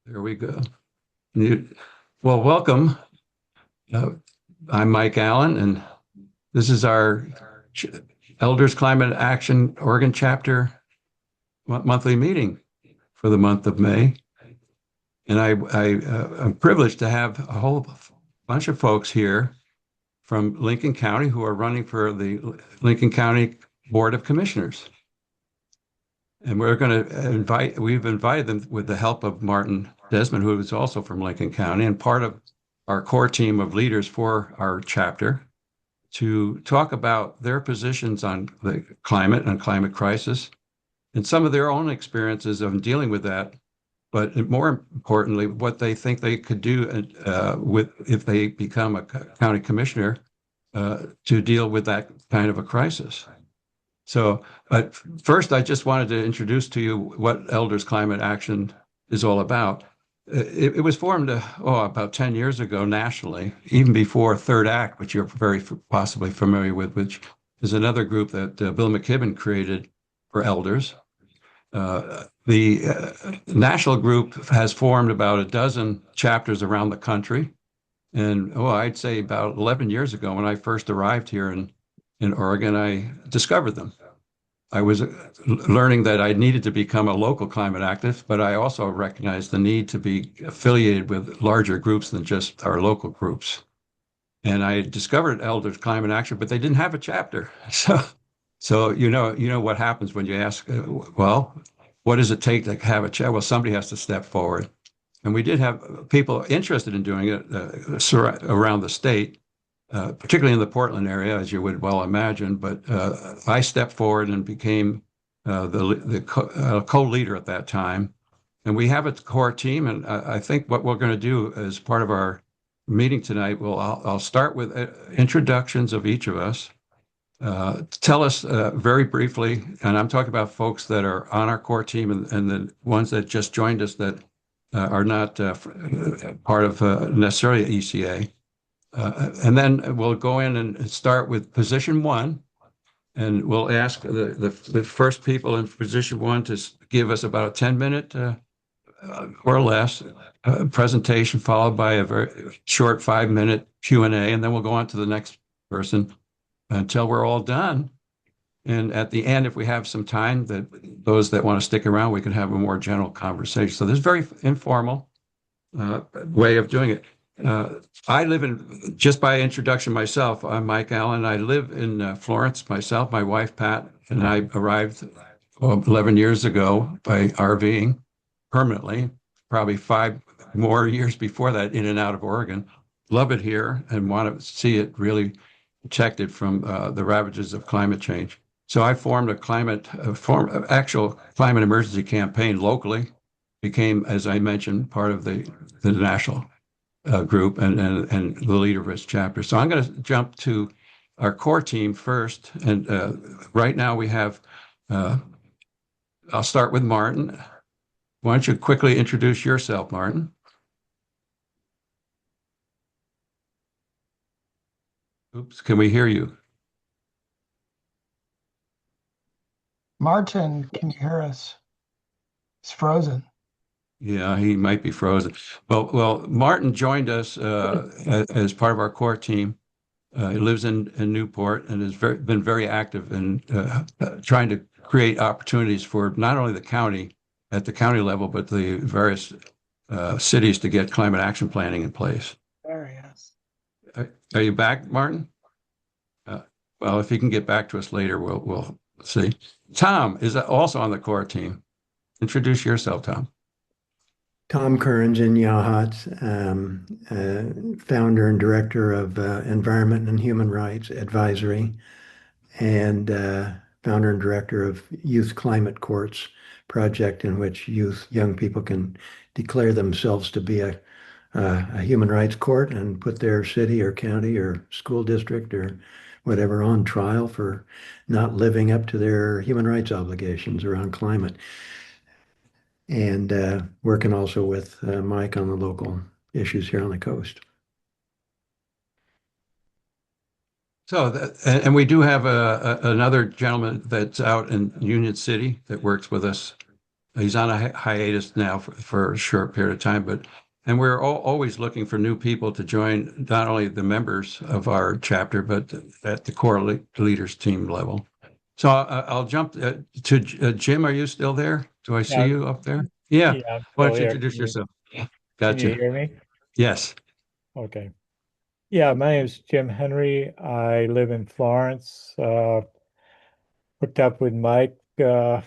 There we go. You- Well, welcome. Uh, I'm Mike Allen, and this is our Ch- Elders Climate Action Oregon Chapter monthly meeting for the month of May. And I'm privileged to have a whole bunch of folks here from Lincoln County who are running for the Lincoln County Board of Commissioners. And we've invited them with the help of Martin Desmond, who is also from Lincoln County and part of our core team of leaders for our chapter, to talk about their positions on the climate and climate crisis and some of their own experiences of dealing with that. But more importantly, what they think they could do with if they become a county commissioner to deal with that kind of a crisis. So, but first, I just wanted to introduce to you what Elders Climate Action is all about. It was formed about 10 years ago nationally, even before Third Act, which you're very possibly familiar with, which is another group that Bill McKibben created for elders. The national group has formed about a dozen chapters around the country. And I'd say about 11 years ago, when I first arrived here in Oregon, I discovered them. I was learning that I needed to become a local climate activist, but I also recognized the need to be affiliated with larger groups than just our local groups. And I discovered Elders Climate Action, but they didn't have a chapter. So you know what happens when you ask, well, what does it take to have a chapter? Well, somebody has to step forward. And we did have people interested in doing it around the state, particularly in the Portland area, as you would well imagine. But I stepped forward and became the co-leader at that time. And we have a core team. And I think what we're going to do as part of our meeting tonight, I'll start with introductions of each of us. Tell us very briefly, and I'm talking about folks that are on our core team and the ones that just joined us that are not part of necessarily ECA. And then we'll go in and start with position one, and we'll ask the first people in position one to give us about a 10-minute or less presentation, followed by a very short 5-minute Q&A, and then we'll go on to the next person until we're all done. And at the end, if we have some time, that those that want to stick around, we can have a more general conversation. So this is very informal way of doing it. I live in, just by introduction myself, I'm Mike Allen. I live in Florence myself. My wife, Pat, and I arrived 11 years ago by RVing permanently, probably 5 more years before that, in and out of Oregon. Love it here and want to see it really protected from the ravages of climate change. So I formed actual climate emergency campaign locally, became, as I mentioned, part of the national group and the leader of its chapter. So I'm going to jump to our core team first. And right now we have, I'll start with Martin. Why don't you quickly introduce yourself, Martin? Oops, can we hear you? Martin, can you hear us? It's frozen. Yeah, he might be frozen. Well, Martin joined us as part of our core team. He lives in Newport and has been very active in trying to create opportunities for not only the county at the county level, but the various cities to get climate action planning in place. There he is. Are you back, Martin? Uh, well, if you can get back to us later, we'll see. Tom is also on the core team. Introduce yourself, Tom. Tom Curran Yahat, founder and director of Environment and Human Rights Advisory, and founder and director of Youth Climate Courts project, in which young people can declare themselves to be a human rights court and put their city or county or school district or whatever on trial for not living up to their human rights obligations around climate. And working also with Mike on the local issues here on the coast. So, and we do have another gentleman that's out in Union City that works with us He's on a hiatus now for a short period of time, and we're always looking for new people to join, not only the members of our chapter, but at the core leaders team level. So I'll jump to Jim. Are you still there? Do I see Yeah, you up there? Yeah. yeah, I'm Why still don't you here. introduce yourself? Can you Gotcha. hear me? Yes. Okay. Yeah, my name is Jim Henry. I live in Florence. Hooked up with Mike a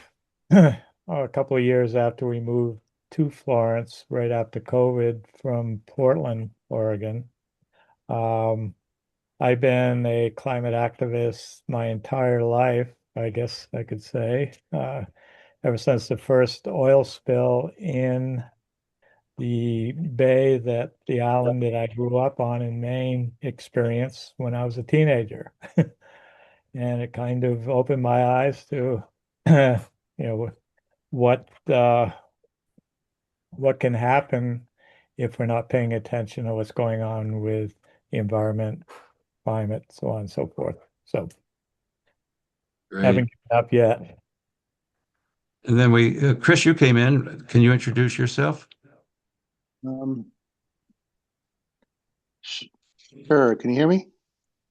couple of years after we moved to Florence, right after COVID from Portland, Oregon. Um, I've been a climate activist my entire life, I guess I could say, ever since the first oil spill in the bay that the island that I grew up on in Maine experienced when I was a teenager. And it kind of opened my eyes to, you know, what what can happen if we're not paying attention to what's going on with the environment, climate, so on and so forth. So Great. haven't given up yet. And then Chris, you came in. Can you introduce yourself? Um, sure. Can you hear me?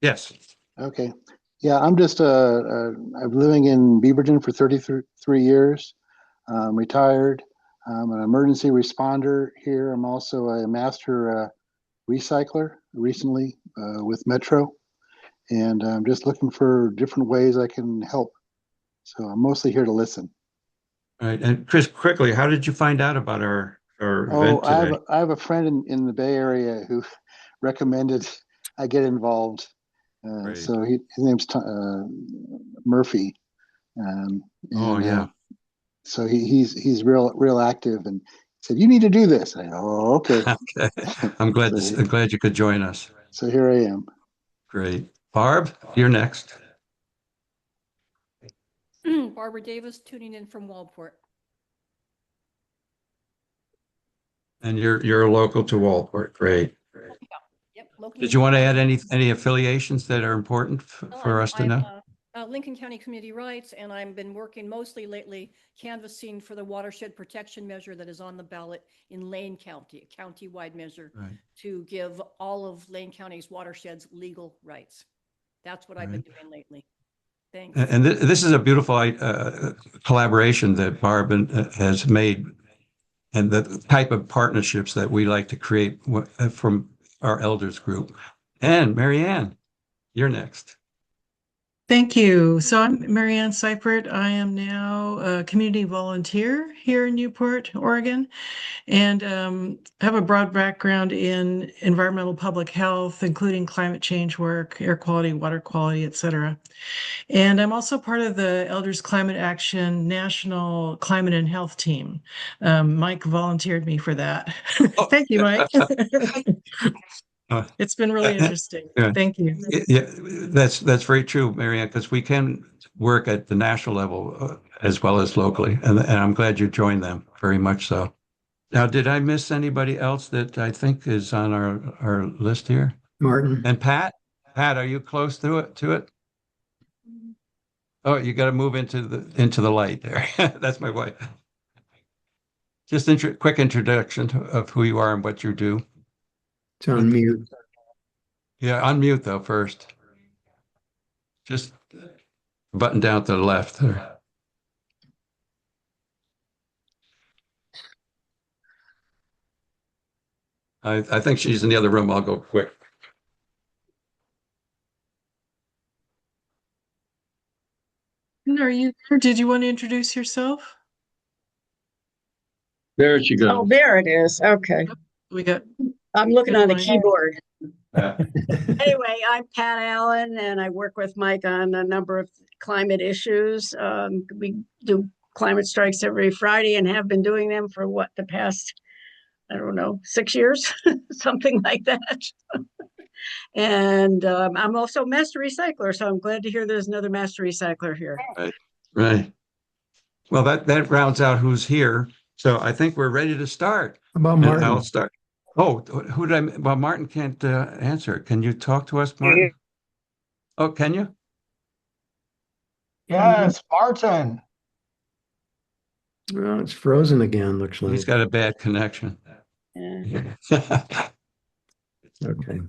Yes. Okay. Yeah, I'm just I'm living in Beaverton for 33 years. I'm retired. I'm an emergency responder here. I'm also a master recycler recently with Metro, and I'm just looking for different ways I can help. So I'm mostly here to listen. All right. And Chris, quickly, how did you find out about our Oh, event today? I have a friend in the Bay Area who recommended I get involved. Great. So his name's Murphy, Oh, and yeah. so he's real active, and said you need to do this. I go, oh, okay. Okay. I'm glad you could join us. So here I am. Great. Barb, you're next. Barbara Davis tuning in from Walport. And you're local to Walport. Great. Yep. Local Did you want to add County. any affiliations that are important No, for us to know? Lincoln County Community Rights, and I've been working mostly lately canvassing for the watershed protection measure that is on the ballot in Lane County, a county-wide measure Right. to give all of Lane County's watersheds legal rights. That's what I've been doing lately. Thanks. And this is a beautiful collaboration that Barb has made, and the type of partnerships that we like to create from our elders group. And Marianne, you're next. Thank you. So I'm Marianne Seipert. I am now a community volunteer here in Newport, Oregon, and have a broad background in environmental public health, including climate change work, air quality, water quality, et cetera. And I'm also part of the Elders Climate Action National Climate and Health Team. Mike volunteered me for that. Thank you, Mike. It's been really interesting. Yeah. Thank you. Yeah, that's very true, Marianne, because we can work at the national level as well as locally, and I'm glad you joined them, very much so. Now, did I miss anybody else that I think is on our list here? Martin. And Pat, are you close to it? Oh, you got to move into the light there. That's my wife. Just quick introduction of who you are and what you do. It's on mute. Yeah, unmute though first. Just button down to the left there. I think she's in the other room. I'll go quick. Are you there? Did you want to introduce yourself? There she goes. Oh, there it is. Okay. We got I'm looking on the Good keyboard. Yeah. Anyway, I'm Pat Allen and I work with Mike on a number of climate issues. We do climate strikes every Friday and have been doing them for the past, I don't know, 6 years, something like that. And I'm also a master recycler, so I'm glad to hear there's another master recycler here. Right. Well, that rounds out who's here. So I think we're ready to start. How about And Martin? I'll start. Oh, who did I? Well, Martin can't answer. Can you talk to us, Martin? Oh, can you? Yes, Martin. Well, it's frozen again, looks He's like. got a bad connection. Yeah. Okay.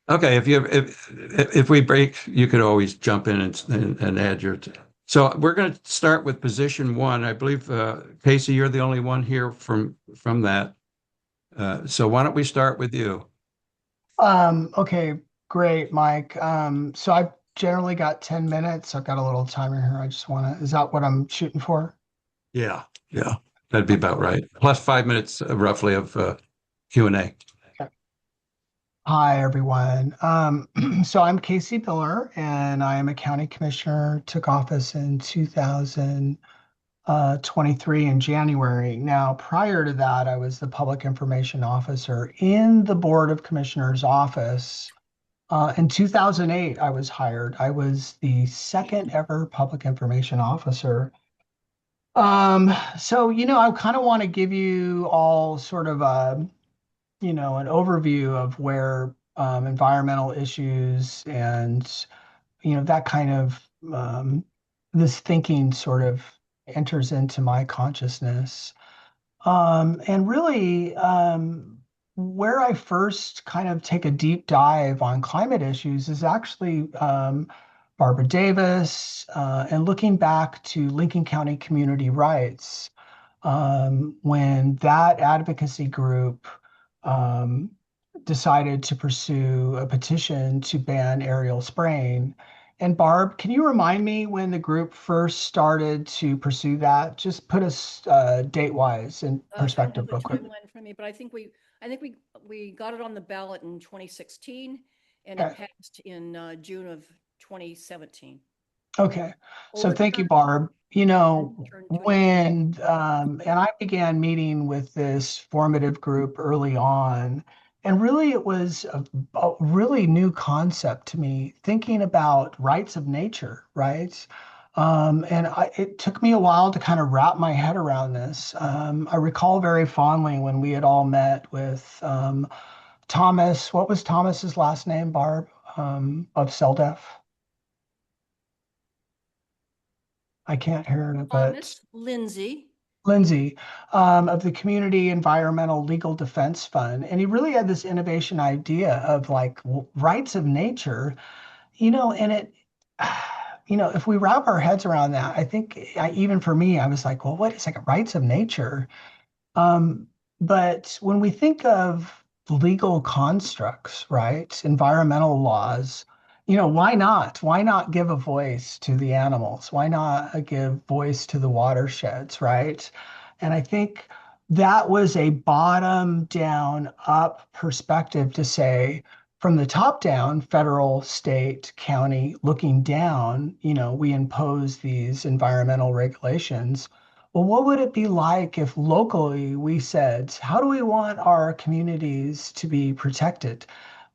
Okay, if we break, you could always jump in and add your. So we're going to start with position one. I believe Casey, you're the only one here from that. So why don't we start with you? Okay, great, Mike. So I've generally got 10 minutes. I've got a little timer here. I just want to, is that what I'm shooting for? Yeah, yeah, that'd be about right. Plus 5 minutes roughly of Q&A. Okay. Hi, everyone. So I'm Casey Biller, and I am a county commissioner, took office in 2023 in January. Now, prior to that, I was the public information officer in the Board of Commissioners office. In 2008, I was hired. I was the second ever public information officer. I kind of want to give you all sort of an overview of where environmental issues and, that kind of this thinking sort of enters into my consciousness. And really, where I first kind of take a deep dive on climate issues is actually Barbara Davis, and looking back to Lincoln County Community Rights, when that advocacy group um, decided to pursue a petition to ban aerial spraying. And Barb, can you remind me when the group first started to pursue that? Just put us date-wise in I don't have perspective the real quick. timeline for me, but I think we got it on the ballot in 2016, and it Okay. passed in June of 2017. Okay. So Or thank you, turned- Barb. turned to an And I began meeting with this formative group early on, and really it was a really new concept to me, thinking about rights of nature, right? It took me a while to kind of wrap my head around this. I recall very fondly when we had all met with Thomas. What was Thomas's last name, Barb, of CELDEF? I can't hear it, but Thomas Lindsay. Lindsay, of the Community Environmental Legal Defense Fund. And he really had this innovation idea of like rights of nature, and if we wrap our heads around that, I think even for me, I was like, well, what is like rights of nature? Um, but when we think of legal constructs, right, environmental laws, why not? Why not give a voice to the animals? Why not give voice to the watersheds, right? And I think that was a bottom down up perspective to say, from the top down, federal, state, county, looking down, we impose these environmental regulations. Well, what would it be like if locally we said, how do we want our communities to be protected?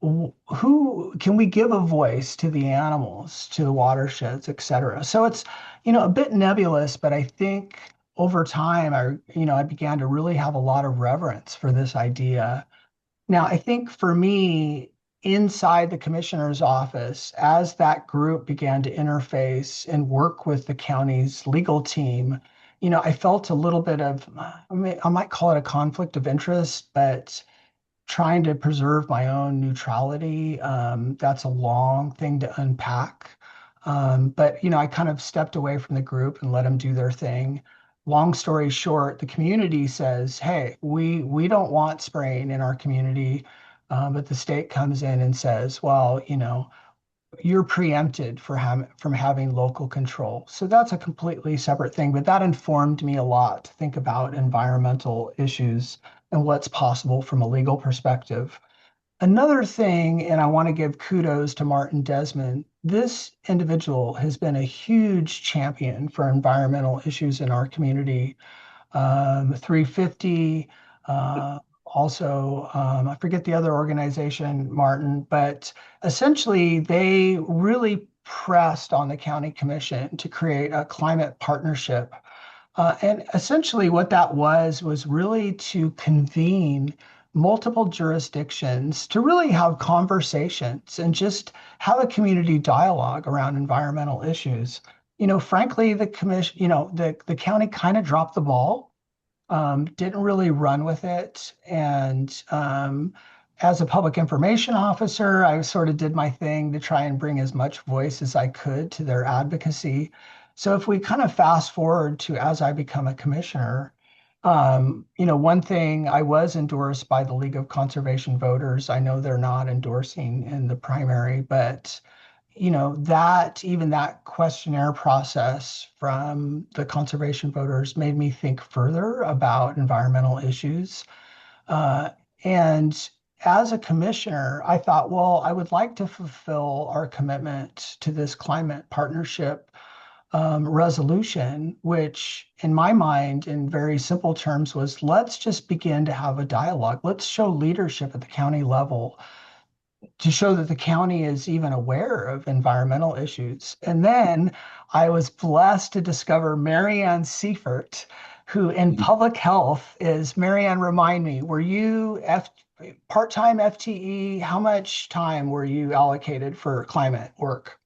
Who can we give a voice to the animals, to the watersheds, et cetera? So it's, a bit nebulous, but I think over time, I began to really have a lot of reverence for this idea. Now, I think for me, inside the commissioner's office, as that group began to interface and work with the county's legal team, I felt a little bit of, I might call it a conflict of interest, but trying to preserve my own neutrality, that's a long thing to unpack. But I kind of stepped away from the group and let them do their thing. Long story short, the community says, "Hey, we don't want spraying in our community," but the state comes in and says, "Well, you're preempted from having local control." So that's a completely separate thing, but that informed me a lot to think about environmental issues and what's possible from a legal perspective. Another thing, and I want to give kudos to Martin Desmond, this individual has been a huge champion for environmental issues in our community. 350, also, I forget the other organization, Martin, but essentially they really pressed on the county commission to create a climate partnership. And essentially what that was really to convene multiple jurisdictions to really have conversations and just have a community dialogue around environmental issues. frankly, the commission, the county kind of dropped the ball, didn't really run with it. And as a public information officer, I sort of did my thing to try and bring as much voice as I could to their advocacy. So if we kind of fast forward to as I become a commissioner, one thing, I was endorsed by the League of Conservation Voters. I know they're not endorsing in the primary, but that even that questionnaire process from the conservation voters made me think further about environmental issues. Uh, and as a commissioner, I thought, well, I would like to fulfill our commitment to this climate partnership resolution, which in my mind, in very simple terms, was let's just begin to have a dialogue. Let's show leadership at the county level to show that the county is even aware of environmental issues. And then I was blessed to discover Marianne Seifert, who in public health is, Marianne, remind me, were you part-time FTE? How much time were you allocated for climate work?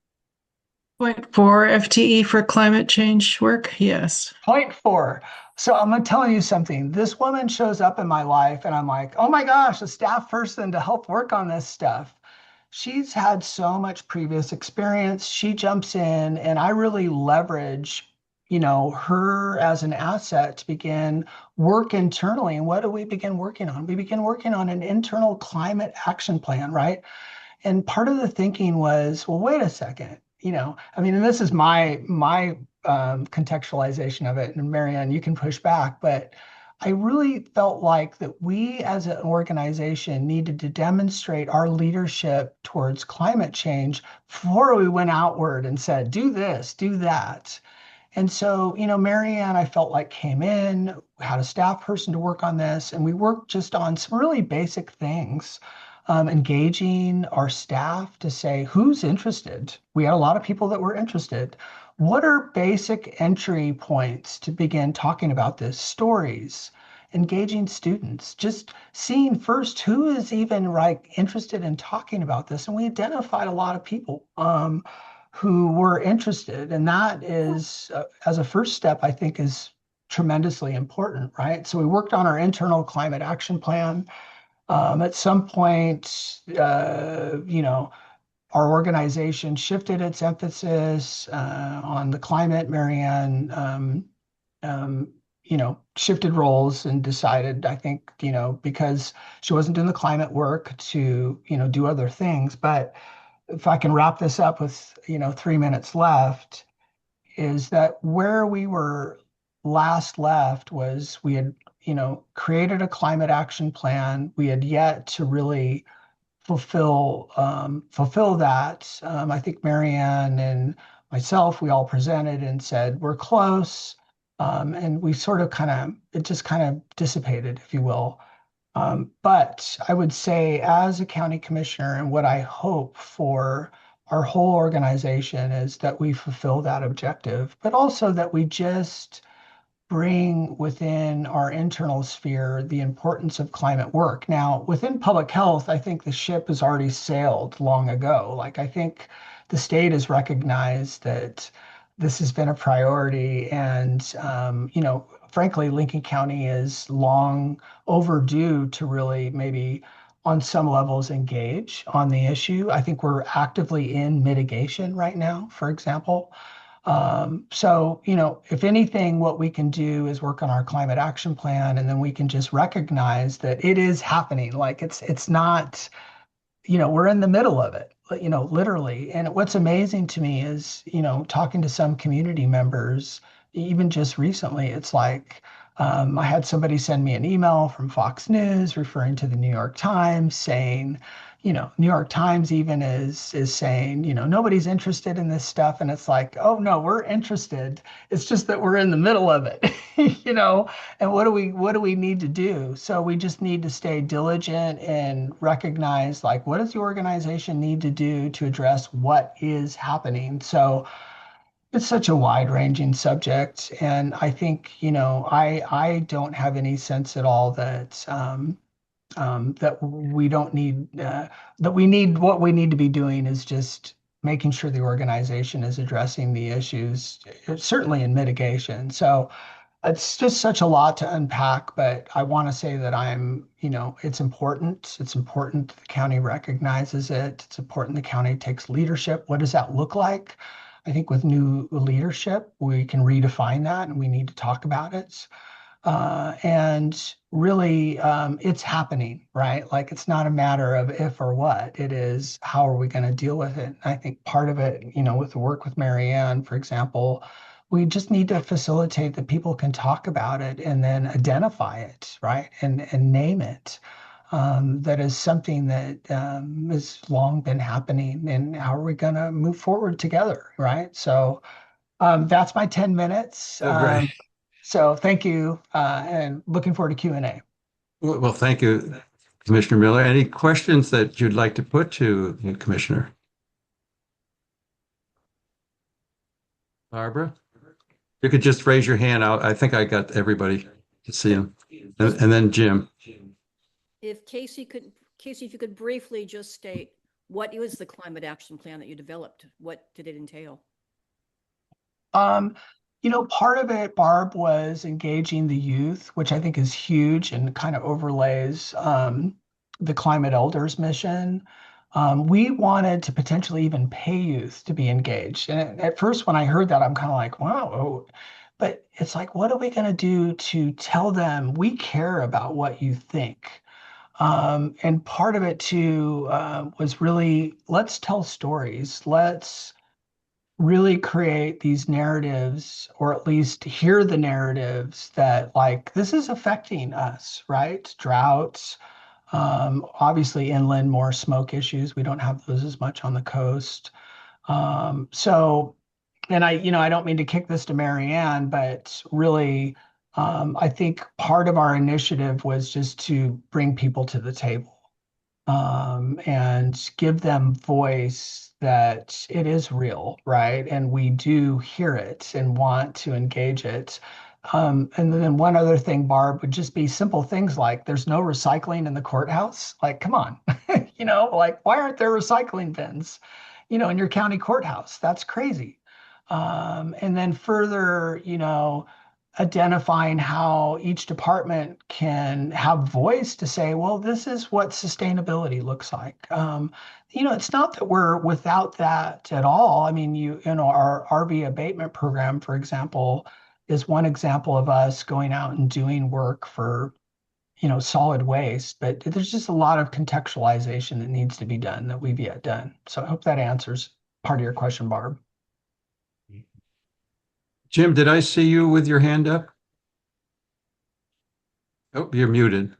0.4 FTE for climate change work. Yes. 0.4. So I'm going to tell you something. This woman shows up in my life, and I'm like, oh my gosh, a staff person to help work on this stuff. She's had so much previous experience. She jumps in, and I really leverage, her as an asset to begin work internally. And what do we begin working on? We begin working on an internal climate action plan, right? And part of the thinking was, well, wait a second, I mean, and this is my contextualization of it, and Marianne, you can push back, but I really felt like that we as an organization needed to demonstrate our leadership towards climate change before we went outward and said, do this, do that. And so, Marianne, I felt like came in, had a staff person to work on this, and we worked just on some really basic things, engaging our staff to say, who's interested? We had a lot of people that were interested. What are basic entry points to begin talking about this? Stories, engaging students, just seeing first who is even like interested in talking about this. And we identified a lot of people. Who were interested. And that is, as a first step, I think is tremendously important, right? So we worked on our internal climate action plan. At some point, our organization shifted its emphasis on the climate. Marianne, shifted roles and decided, I think, because she wasn't doing the climate work to, do other things. But if I can wrap this up with 3 minutes left, is that where we were last left was we had created a climate action plan. We had yet to really fulfill that. I think Marianne and myself, we all presented and said we're close, and we sort of it just kind of dissipated, if you will. But I would say, as a county commissioner, and what I hope for our whole organization is that we fulfill that objective, but also that we just bring within our internal sphere the importance of climate work. Now, within public health, I think the ship has already sailed long ago. Like, I think the state has recognized that this has been a priority. And, frankly, Lincoln County is long overdue to really maybe on some levels engage on the issue. I think we're actively in mitigation right now, for example. So, if anything, what we can do is work on our climate action plan, and then we can just recognize that it is happening. Like it's not, we're in the middle of it, literally. And what's amazing to me is, talking to some community members, even just recently, it's like, I had somebody send me an email from Fox News referring to the New York Times saying, New York Times even is saying, nobody's interested in this stuff. And it's like, oh no, we're interested. It's just that we're in the middle of it, and what do we need to do? So we just need to stay diligent and recognize, like, what does the organization need to do to address what is happening? So it's such a wide-ranging subject, and I think, I don't have any sense at all that that we don't need that we need what we need to be doing is just making sure the organization is addressing the issues, certainly in mitigation. So it's just such a lot to unpack, but I want to say that it's important. It's important the county recognizes it. It's important the county takes leadership. What does that look like? I think with new leadership, we can redefine that and we need to talk about it. And really, it's happening, right? Like it's not a matter of if or what, it is how are we going to deal with it? I think part of it, with the work with Marianne, for example, we just need to facilitate that people can talk about it and then identify it, right? And name it. That is something that has long been happening. And how are we going to move forward together, right? So that's my 10 minutes. Oh, great. So thank you, and looking forward to Q&A. Well, thank you, Commissioner Miller. Any questions that you'd like to put to the Commissioner? Barbara? You could just raise your hand out. I think I got everybody to see him. And then Jim. If Casey, if you could briefly just state what was the climate action plan that you developed? What did it entail? Um, part of it, Barb, was engaging the youth, which I think is huge and kind of overlays the Climate Elders mission. We wanted to potentially even pay youth to be engaged. And at first, when I heard that, I'm kind of like, wow. But it's like, what are we going to do to tell them we care about what you think? And part of it too was really let's tell stories. Let's really create these narratives, or at least hear the narratives that like this is affecting us, right? Droughts, obviously inland, more smoke issues. We don't have those as much on the coast. So, and I don't mean to kick this to Marianne, but really, I think part of our initiative was just to bring people to the table, and give them voice that it is real, right? And we do hear it and want to engage it. And then one other thing, Barb, would just be simple things like there's no recycling in the courthouse. Like, come on, like why aren't there recycling bins, in your county courthouse? That's crazy. And then further, identifying how each department can have voice to say, well, this is what sustainability looks like. It's not that we're without that at all. I mean, our RV abatement program, for example, is one example of us going out and doing work for, solid waste, but there's just a lot of contextualization that needs to be done that we've yet done. So I hope that answers part of your question, Barb. Jim, did I see you with your hand up? Oh, you're muted.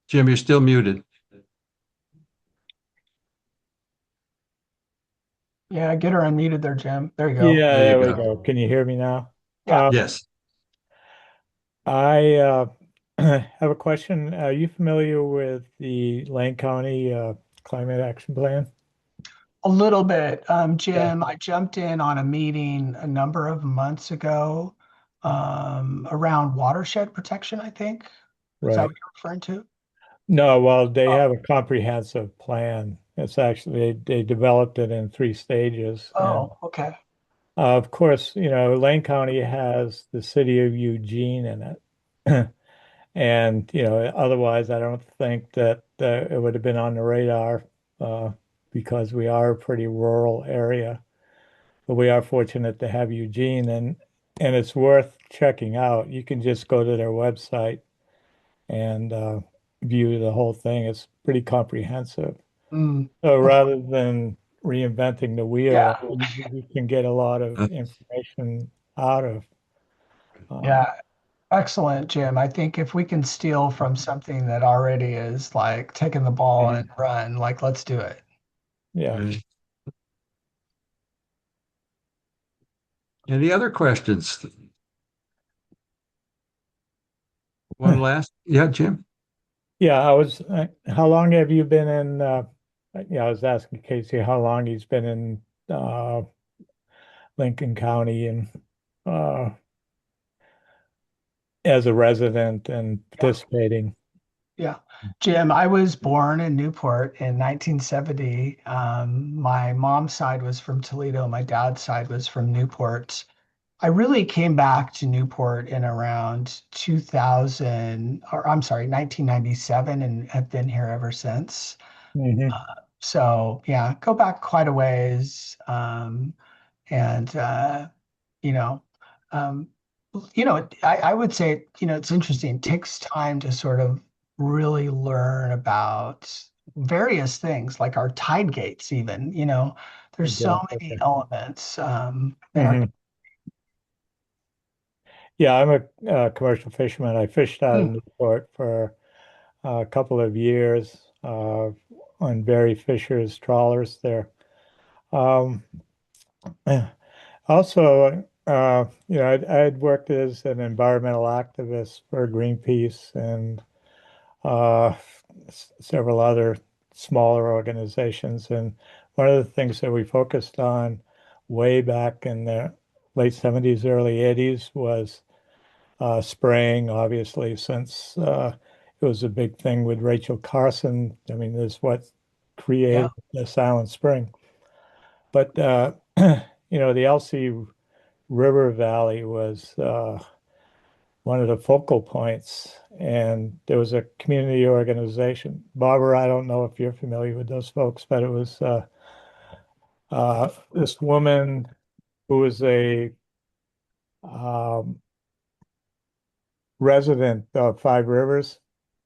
Jim, you're still muted. Yeah, get her unmuted there, Jim. There you go. Yeah, There you there we go. go. Can you hear me now? Yeah. Yes. I have a question. Are you familiar with the Lane County Climate Action Plan? A little bit. Yeah. Jim, I jumped in on a meeting a number of months ago, around watershed protection, I think. Is that Right. what you're referring to? No, well, they Oh, have a comprehensive plan. It's actually they developed it in 3 stages. And okay. of course, Lane County has the city of Eugene in it. And, otherwise, I don't think that it would have been on the radar uh, because we are a pretty rural area. But we are fortunate to have Eugene, and it's worth checking out. You can just go to their website and view the whole thing. It's pretty comprehensive. Mm, So rather than reinventing the yeah. wheel, you can get a lot of information out of. Um, Yeah. Excellent, Jim. I think if we can steal from something that already is like taking the ball and run, like let's do it. yeah. Any other questions? One last? Yeah, Jim? Yeah, how long have you been in, yeah, I was asking Casey how long he's been in Lincoln County and uh, as a resident and Yeah. participating. Yeah. Jim, I was born in Newport in 1970. My mom's side was from Toledo. My dad's side was from Newport. I really came back to Newport in around 2000, or I'm sorry, 1997, and have been here ever since. Hmm. So yeah, go back quite a ways. And you know, um, I would say, it's interesting. It takes time to sort of really learn about various things like our tide gates, even, there's so many Exactly. elements in our. Hmm. Yeah, I'm a commercial fisherman. I fished out of Mm, Newport for a couple of years on Berry Fisher's trawlers there. Um, Also, I had worked as an environmental activist for Greenpeace and uh, several other smaller organizations. And one of the things that we focused on way back in the late 70s, early 80s was spraying, obviously, since it was a big thing with Rachel Carson. I mean, this what yeah, created the Silent Spring. But, the LC River Valley was one of the focal points, and there was a community organization. Barbara, I don't know if you're familiar with those folks, but it was this woman who was a um, resident of Five Rivers.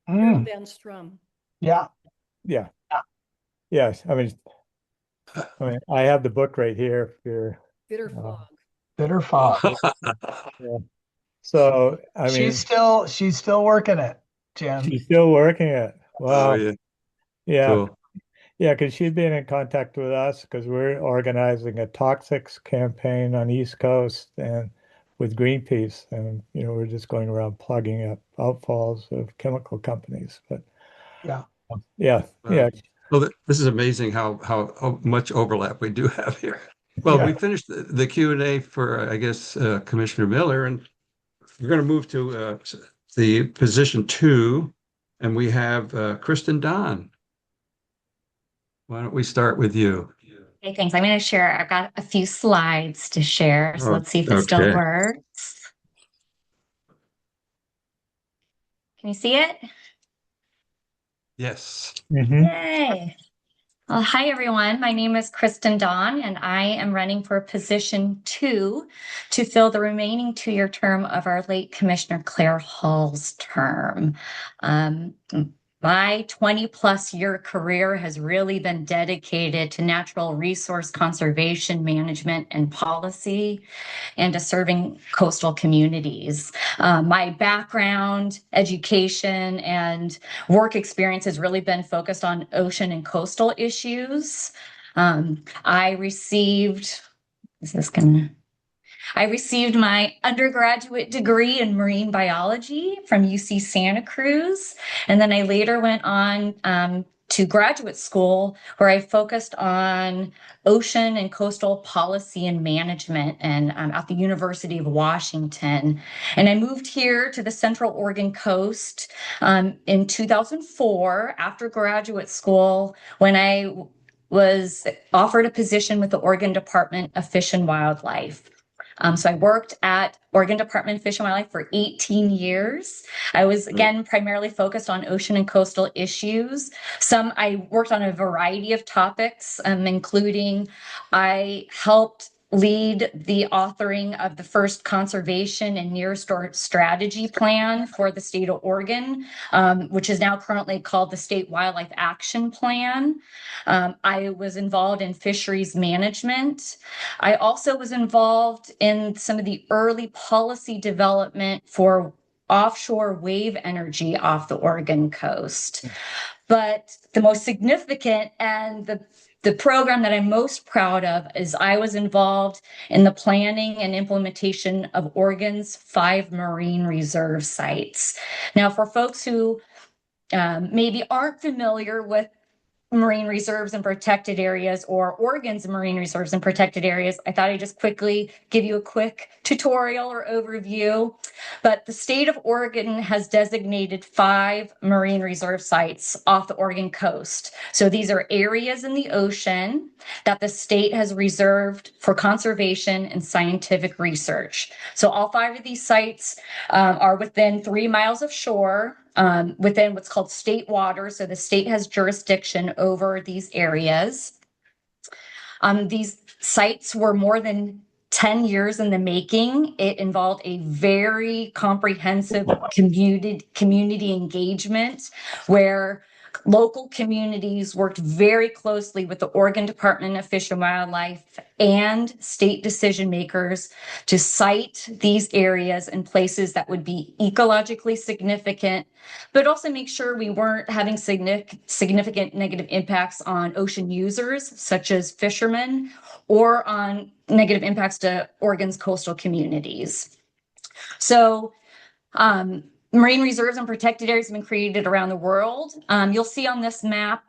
Carol mm, Van Strum, yeah, Yeah, yeah, yes. I have the book right here. If you're, Bitter uh, Fog. bitter Oh. fog. yeah. So, She's still working it, Jim. she's still working it. Oh, Wow. yeah. Yeah. Cool. Yeah, because she'd been in contact with us because we're organizing a toxics campaign on East Coast and with Greenpeace, and we're just going around plugging up outfalls of chemical companies. But Yeah, yeah, yeah, Wow. Well, this is amazing how much overlap we do have here. Well, yeah. we finished the Q&A for, I guess, Commissioner Miller, and we're going to move to the position two, and we have Kristen Don. Why don't we start with you? Okay, thanks. I'm going to share. I've got a few slides to share. So Oh, let's see if it still okay. works. Can you see it? Yes. Hmm. Yay. Well, hi, everyone. My name is Kristen Dawn, and I am running for position 2 to fill the remaining 2-year term of our late Commissioner Claire Hall's term. Um, my 20+ year career has really been dedicated to natural resource conservation management and policy and to serving coastal communities. My background, education, and work experience has really been focused on ocean and coastal issues. I received, is this gonna? I received my undergraduate degree in marine biology from UC Santa Cruz. And then I later went on to graduate school where I focused on ocean and coastal policy and management and at the University of Washington. And I moved here to the Central Oregon coast in 2004 after graduate school when I was offered a position with the Oregon Department of Fish and Wildlife. So I worked at Oregon Department of Fish and Wildlife for 18 years. I was, again, primarily focused on ocean and coastal issues. I worked on a variety of topics, including I helped lead the authoring of the first conservation and near shore strategy plan for the state of Oregon, which is now currently called the State Wildlife Action Plan. I was involved in fisheries management. I also was involved in some of the early policy development for offshore wave energy off the Oregon coast. But the most significant and the program that I'm most proud of is I was involved in the planning and implementation of Oregon's 5 marine reserve sites. Now, for folks who maybe aren't familiar with marine reserves and protected areas, or Oregon's marine reserves and protected areas, I thought I'd just quickly give you a quick tutorial or overview. But the state of Oregon has designated 5 marine reserve sites off the Oregon coast. So these are areas in the ocean that the state has reserved for conservation and scientific research. So all 5 of these sites are within 3 miles of shore, within what's called state water. So the state has jurisdiction over these areas. These sites were more than 10 years in the making. It involved a very comprehensive community engagement where local communities worked very closely with the Oregon Department of Fish and Wildlife and state decision makers to site these areas in places that would be ecologically significant, but also make sure we weren't having significant negative impacts on ocean users, such as fishermen, or on negative impacts to Oregon's coastal communities. So, marine reserves and protected areas have been created around the world. You'll see on this map,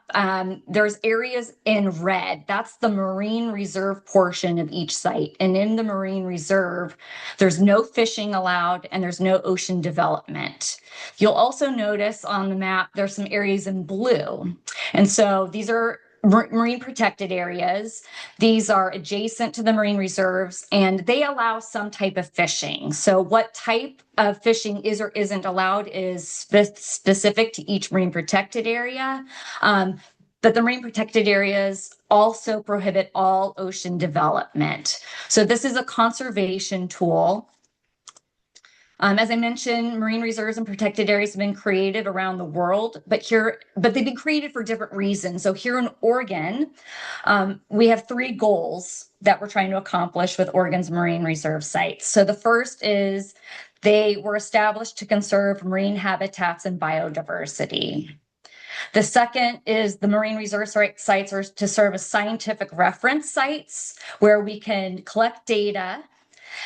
there's areas in red. That's the marine reserve portion of each site. And in the marine reserve, there's no fishing allowed and there's no ocean development. You'll also notice on the map, there's some areas in blue. And so these are marine protected areas. These are adjacent to the marine reserves and they allow some type of fishing. So what type of fishing is or isn't allowed is specific to each marine protected area. But the marine protected areas also prohibit all ocean development. So this is a conservation tool. As I mentioned, marine reserves and protected areas have been created around the world, but they've been created for different reasons. So here in Oregon, we have 3 goals that we're trying to accomplish with Oregon's marine reserve sites. So the first is they were established to conserve marine habitats and biodiversity. The second is the marine reserve sites are to serve as scientific reference sites where we can collect data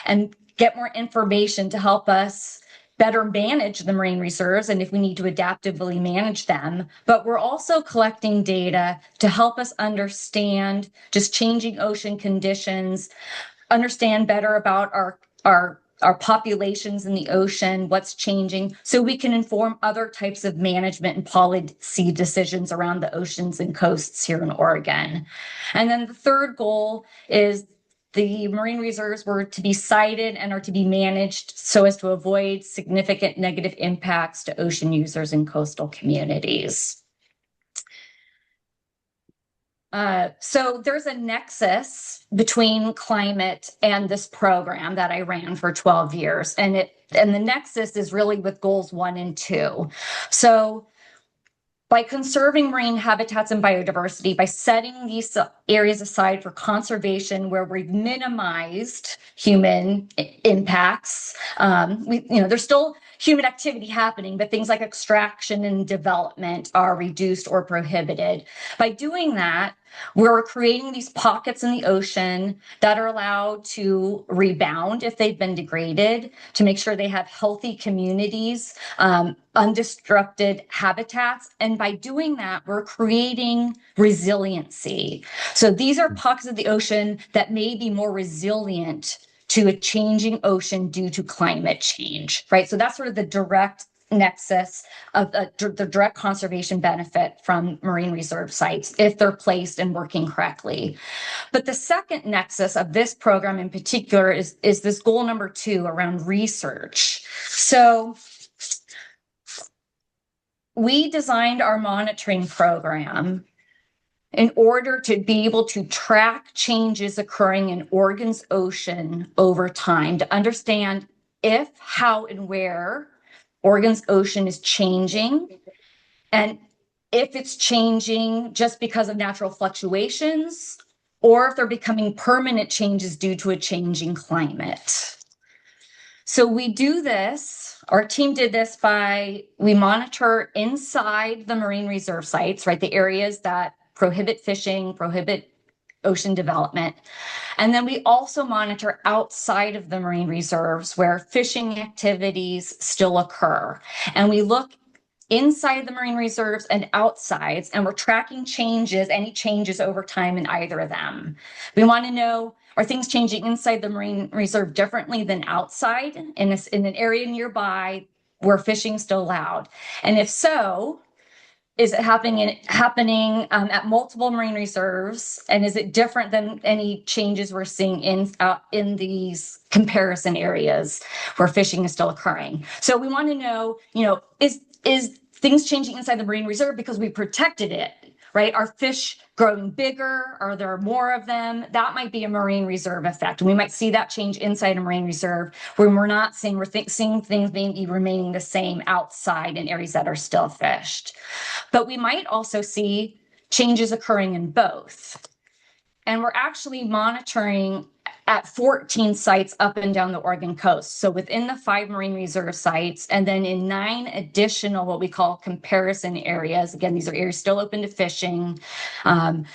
and get more information to help us better manage the marine reserves and if we need to adaptively manage them. But we're also collecting data to help us understand just changing ocean conditions, understand better about our populations in the ocean, what's changing, so we can inform other types of management and policy decisions around the oceans and coasts here in Oregon. And then the third goal is the marine reserves were to be sited and are to be managed so as to avoid significant negative impacts to ocean users and coastal communities. So there's a nexus between climate and this program that I ran for 12 years. And the nexus is really with goals 1 and 2. So by conserving marine habitats and biodiversity, by setting these areas aside for conservation where we've minimized human impacts, there's still human activity happening, but things like extraction and development are reduced or prohibited. By doing that, we're creating these pockets in the ocean that are allowed to rebound if they've been degraded, to make sure they have healthy communities, undestructed habitats. And by doing that, we're creating resiliency. So these are pockets of the ocean that may be more resilient to a changing ocean due to climate change, right? So that's sort of the direct nexus of the direct conservation benefit from marine reserve sites if they're placed and working correctly. But the second nexus of this program in particular is this goal number 2 around research. So we designed our monitoring program in order to be able to track changes occurring in Oregon's ocean over time, to understand if, how, and where Oregon's ocean is changing, and if it's changing just because of natural fluctuations, or if they're becoming permanent changes due to a changing climate. So we do this, our team did this we monitor inside the marine reserve sites, right? The areas that prohibit fishing, prohibit ocean development. And then we also monitor outside of the marine reserves where fishing activities still occur. And we look inside the marine reserves and outsides, and we're tracking changes, any changes over time in either of them. We want to know, are things changing inside the marine reserve differently than outside in an area nearby where fishing is still allowed? And if so, is it happening at multiple marine reserves, and is it different than any changes we're seeing in these comparison areas where fishing is still occurring? So we want to know, is things changing inside the marine reserve because we protected it, right? Are fish growing bigger? Are there more of them? That might be a marine reserve effect. And we might see that change inside a marine reserve when we're not seeing, seeing things remaining the same outside in areas that are still fished. But we might also see changes occurring in both. And we're actually monitoring at 14 sites up and down the Oregon coast. So within the 5 marine reserve sites, and then in 9 additional what we call comparison areas. Again, these are areas still open to fishing. And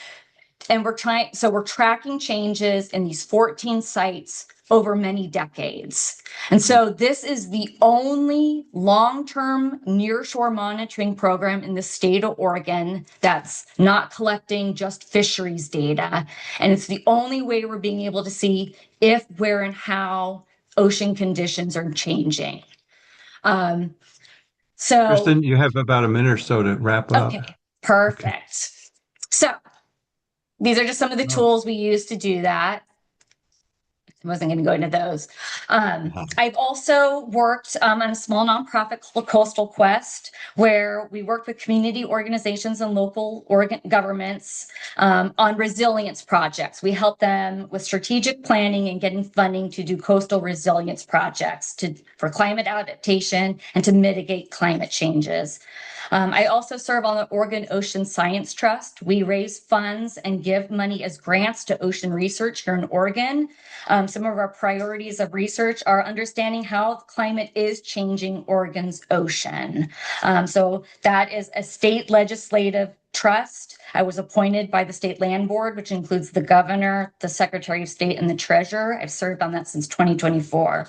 we're tracking changes in these 14 sites over many decades. And so this is the only long-term nearshore monitoring program in the state of Oregon that's not collecting just fisheries data. And it's the only way we're being able to see if, where, and how ocean conditions are changing. Kristen, you have about a minute or so to wrap up. Okay, perfect. Okay. So these are just some of the tools we use to do that. I wasn't going to go into those. I've also worked on a small nonprofit called Coastal Quest, where we work with community organizations and local governments on resilience projects. We help them with strategic planning and getting funding to do coastal resilience projects for climate adaptation and to mitigate climate changes. I also serve on the Oregon Ocean Science Trust. We raise funds and give money as grants to ocean research here in Oregon. Some of our priorities of research are understanding how climate is changing Oregon's ocean. So that is a state legislative trust. I was appointed by the State Land Board, which includes the governor, the Secretary of State, and the treasurer. I've served on that since 2024.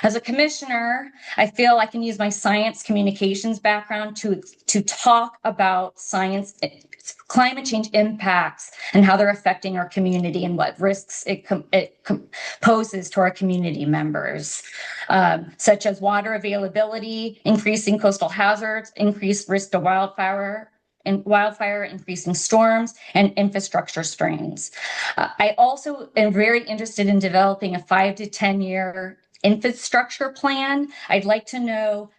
As a commissioner, I feel I can use my science communications background to talk about science, climate change impacts, and how they're affecting our community and what risks it poses to our community members, such as water availability, increasing coastal hazards, increased risk to wildfire, increasing storms, and infrastructure strains. I also am very interested in developing a 5 to 10 year infrastructure plan. I'd like to know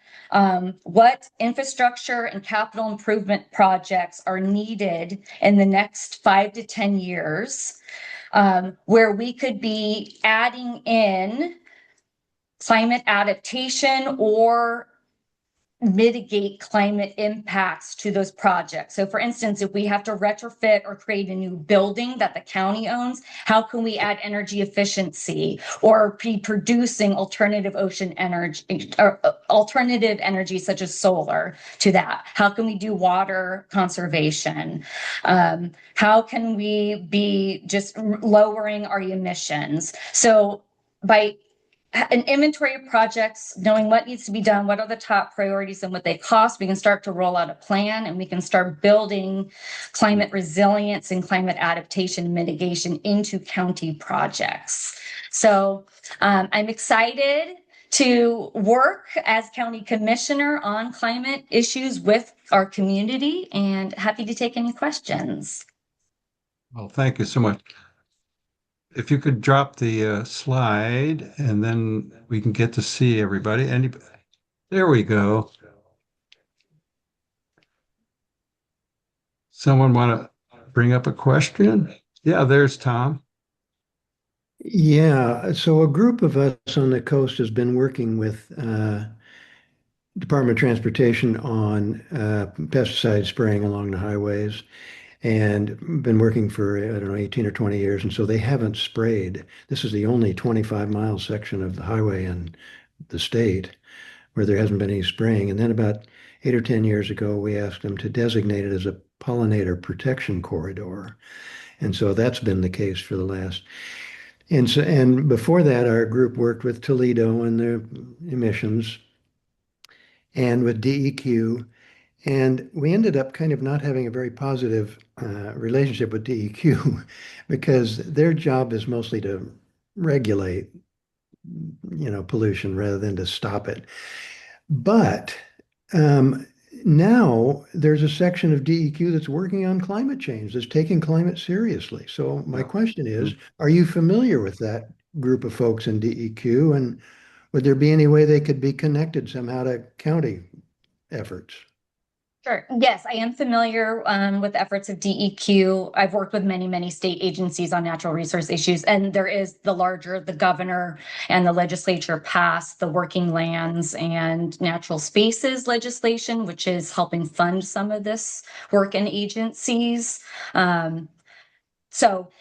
what infrastructure and capital improvement projects are needed in the next 5 to 10 years, where we could be adding in climate adaptation or mitigate climate impacts to those projects. So for instance, if we have to retrofit or create a new building that the county owns, how can we add energy efficiency or be producing alternative ocean energy or alternative energy such as solar to that? How can we do water conservation? How can we be just lowering our emissions? So by an inventory of projects, knowing what needs to be done, what are the top priorities and what they cost, we can start to roll out a plan and we can start building climate resilience and climate adaptation and mitigation into county projects. So I'm excited to work as county commissioner on climate issues with our community and happy to take any questions. Well, thank you so much. If you could drop the slide and then we can get to see everybody. There we go. Someone want to bring up a question? Yeah, there's Tom. Yeah, so a group of us on the coast has been working with Department of Transportation on pesticide spraying along the highways and been working for, I don't know, 18 or 20 years. And so they haven't sprayed. This is the only 25-mile section of the highway in the state where there hasn't been any spraying. And then about 8 or 10 years ago, we asked them to designate it as a pollinator protection corridor. And so that's been the case for the last. And before that, our group worked with Toledo and their emissions and with DEQ. And we ended up kind of not having a very positive relationship with DEQ because their job is mostly to regulate, pollution rather than to stop it. But um, now there's a section of DEQ that's working on climate change, that's taking climate seriously. So my question is, are you familiar with that group of folks in DEQ? And would there be any way they could be connected somehow to county efforts? Sure. Yes, I am familiar with the efforts of DEQ. I've worked with many, many state agencies on natural resource issues, and there is the governor and the legislature passed the Working Lands and Natural Spaces legislation, which is helping fund some of this work in agencies. So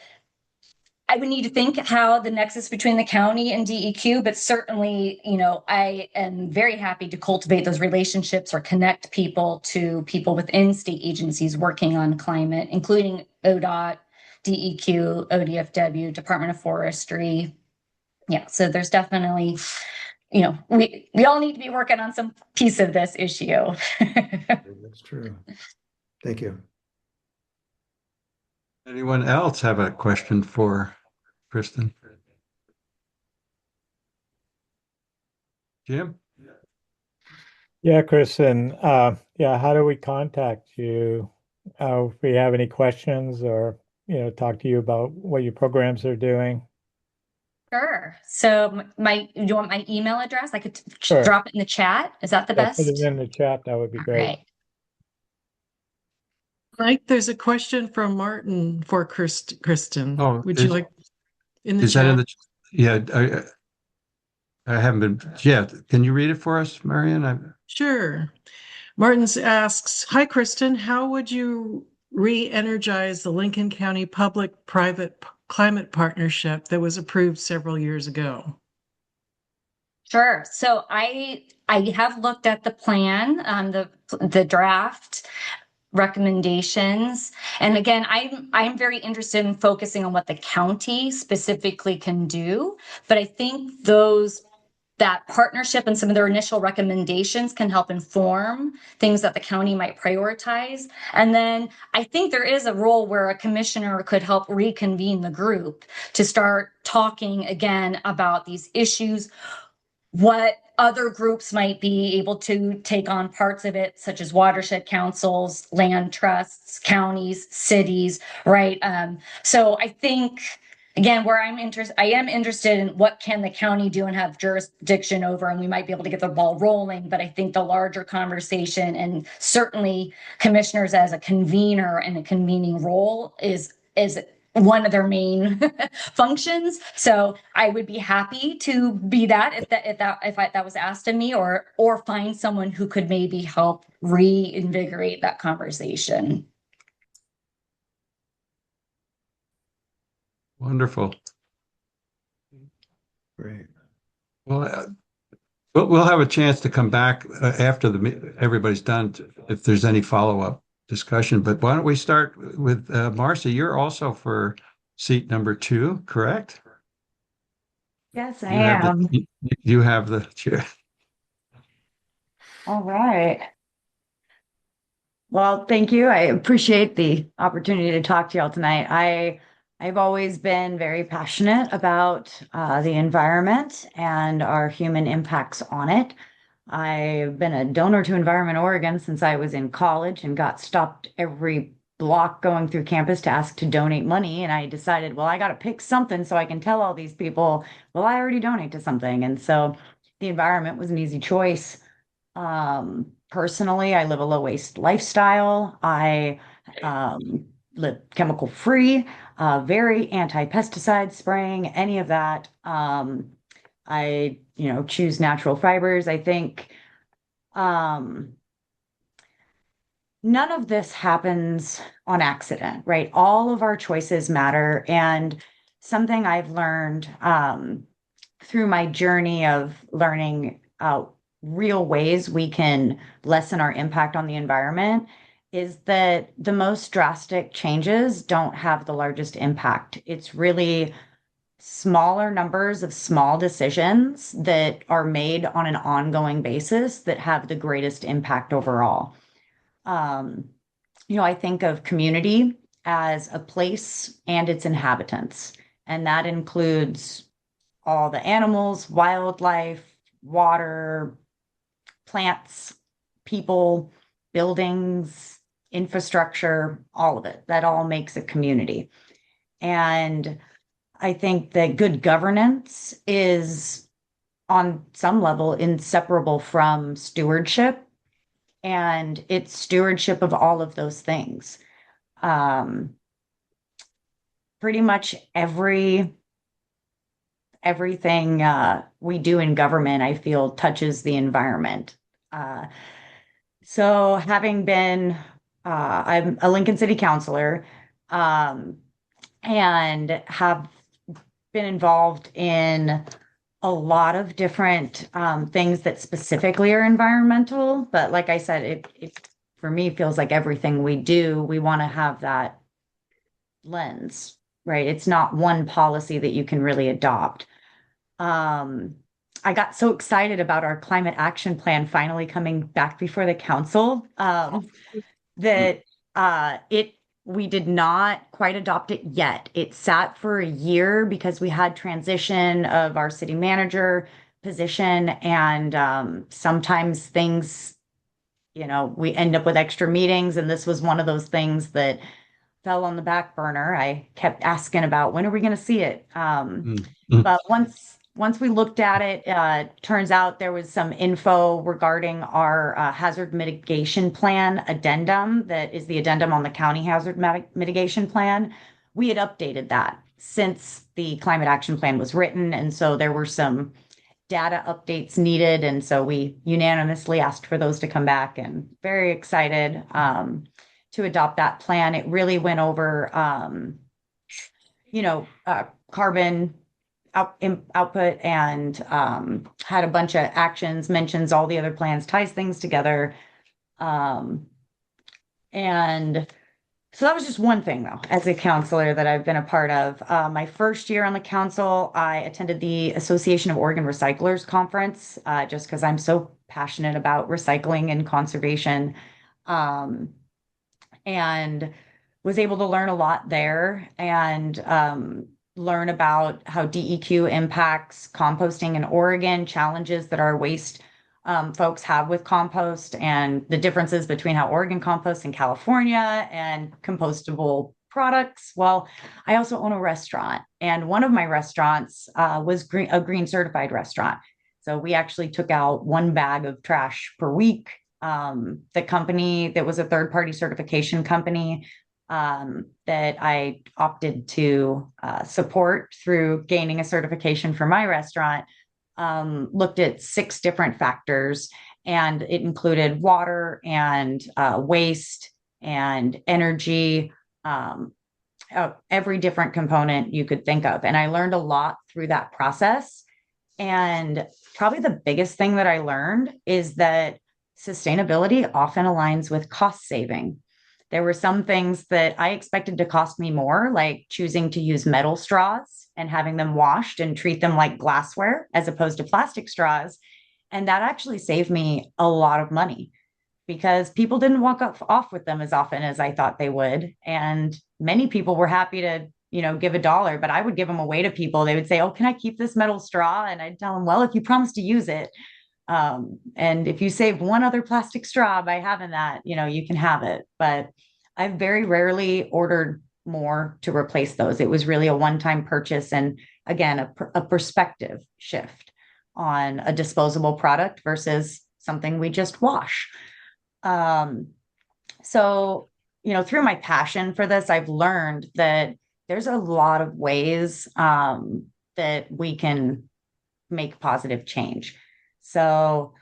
I would need to think how the nexus between the county and DEQ, but certainly, I am very happy to cultivate those relationships or connect people to people within state agencies working on climate, including ODOT, DEQ, ODFW, Department of Forestry. Yeah, so there's definitely, we all need to be working on some piece of this issue. That's true. Thank you. Anyone else have a question for Kristen? Jim? Yeah, Kristen. How do we contact you? If we have any questions or, talk to you about what your programs are doing? Sure. So you want my email address? I could Sure. drop it in the chat. Is that the Yeah, best? put it in the chat. That would be All great. right. Mike, there's a question from Martin for Kristen. Oh, Would you like in the is that chat? in the? Yeah, I haven't been. Yeah, can you read it for us, Marion? Sure. Martins asks, hi, Kristen, how would you re-energize the Lincoln County Public-Private Climate Partnership that was approved several years ago? Sure. So I have looked at the plan, the draft recommendations, and again, I'm very interested in focusing on what the county specifically can do. But I think that partnership and some of their initial recommendations can help inform things that the county might prioritize. And then I think there is a role where a commissioner could help reconvene the group to start talking again about these issues, what other groups might be able to take on parts of it, such as watershed councils, land trusts, counties, cities, right? So I think, again, I am interested in what can the county do and have jurisdiction over, and we might be able to get the ball rolling. But I think the larger conversation, and certainly commissioners as a convener and a convening role, is one of their main functions. So I would be happy to be that if that was asked of me, or find someone who could maybe help reinvigorate that conversation. Wonderful. Great. Well, we'll have a chance to come back after everybody's done if there's any follow-up discussion. But why don't we start with Marcy? You're also for seat number 2, correct? Yes, I You have am. you have the chair. All right. Well, thank you. I appreciate the opportunity to talk to y'all tonight. I've always been very passionate about the environment and our human impacts on it. I've been a donor to Environment Oregon since I was in college and got stopped every block going through campus to ask to donate money. And I decided, well, I got to pick something so I can tell all these people, well, I already donate to something. And so the environment was an easy choice. Personally, I live a low waste lifestyle. I live chemical free, very anti-pesticide spraying, any of that. I, choose natural fibers. I think none of this happens on accident, right? All of our choices matter. And something I've learned through my journey of learning real ways we can lessen our impact on the environment is that the most drastic changes don't have the largest impact. It's really smaller numbers of small decisions that are made on an ongoing basis that have the greatest impact overall. I think of community as a place and its inhabitants, and that includes all the animals, wildlife, water, plants, people, buildings, infrastructure, all of it. That all makes a community. And I think that good governance is, on some level, inseparable from stewardship, and it's stewardship of all of those things. Pretty much everything we do in government, I feel, touches the environment. So having been, I'm a Lincoln City councilor, and have been involved in a lot of different things that specifically are environmental. But like I said, it for me feels like everything we do, we want to have that lens, right? It's not one policy that you can really adopt. I got so excited about our climate action plan finally coming back before the council that we did not quite adopt it yet. It sat for a year because we had transition of our city manager position, and sometimes things, we end up with extra meetings, and this was one of those things that fell on the back burner. I kept asking about when are we going to see it. But once we looked at it, turns out there was some info regarding our hazard mitigation plan addendum that is the addendum on the county hazard mitigation plan. We had updated that since the climate action plan was written, and so there were some data updates needed, and so we unanimously asked for those to come back, and very excited to adopt that plan. It really went over, carbon output, and had a bunch of actions, mentions all the other plans, ties things together. And so that was just one thing, though, as a counselor that I've been a part of. My first year on the council, I attended the Association of Oregon Recyclers Conference, just because I'm so passionate about recycling and conservation. And was able to learn a lot there, and learn about how DEQ impacts composting in Oregon, challenges that our waste folks have with compost, and the differences between how Oregon composts in California and compostable products. Well, I also own a restaurant, and one of my restaurants was a green certified restaurant. So we actually took out 1 bag of trash per week. The company that was a third-party certification company that I opted to support through gaining a certification for my restaurant looked at 6 different factors, and it included water and waste and energy, every different component you could think of. And I learned a lot through that process. And probably the biggest thing that I learned is that sustainability often aligns with cost saving. There were some things that I expected to cost me more, like choosing to use metal straws and having them washed and treat them like glassware as opposed to plastic straws. And that actually saved me a lot of money because people didn't walk off with them as often as I thought they would. And many people were happy to, give $1, but I would give them away to people. They would say, "Oh, can I keep this metal straw?" And I'd tell them, "Well, if you promise to use it, and if you save one other plastic straw by having that, you can have it." But I've very rarely ordered more to replace those. It was really a one-time purchase. And again, a perspective shift on a disposable product versus something we just wash. So, through my passion for this, I've learned that there's a lot of ways that we can make positive change. So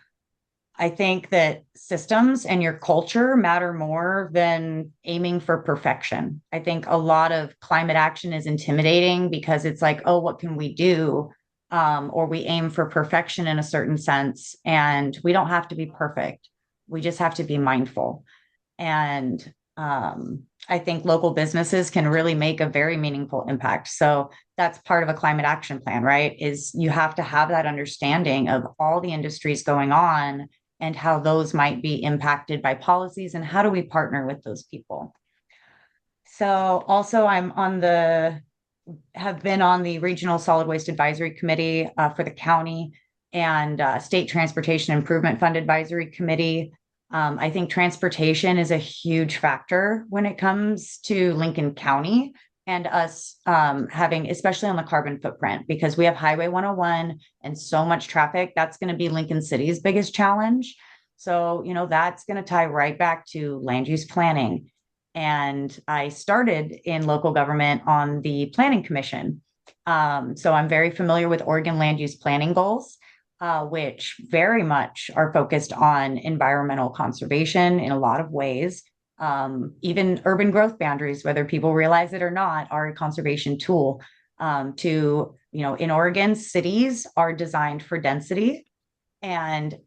I think that systems and your culture matter more than aiming for perfection. I think a lot of climate action is intimidating because it's like, oh, what can we do? Or we aim for perfection in a certain sense, and we don't have to be perfect. We just have to be mindful. And I think local businesses can really make a very meaningful impact. So that's part of a climate action plan, right? Is you have to have that understanding of all the industries going on and how those might be impacted by policies, and how do we partner with those people. So also have been on the Regional Solid Waste Advisory Committee for the county, and State Transportation Improvement Fund Advisory Committee. I think transportation is a huge factor when it comes to Lincoln County and us having, especially on the carbon footprint, because we have Highway 101 and so much traffic. That's going to be Lincoln City's biggest challenge. So, that's going to tie right back to land use planning. And I started in local government on the planning commission. So I'm very familiar with Oregon land use planning goals, which very much are focused on environmental conservation in a lot of ways. Even urban growth boundaries, whether people realize it or not, are a conservation tool. In Oregon, cities are designed for density, and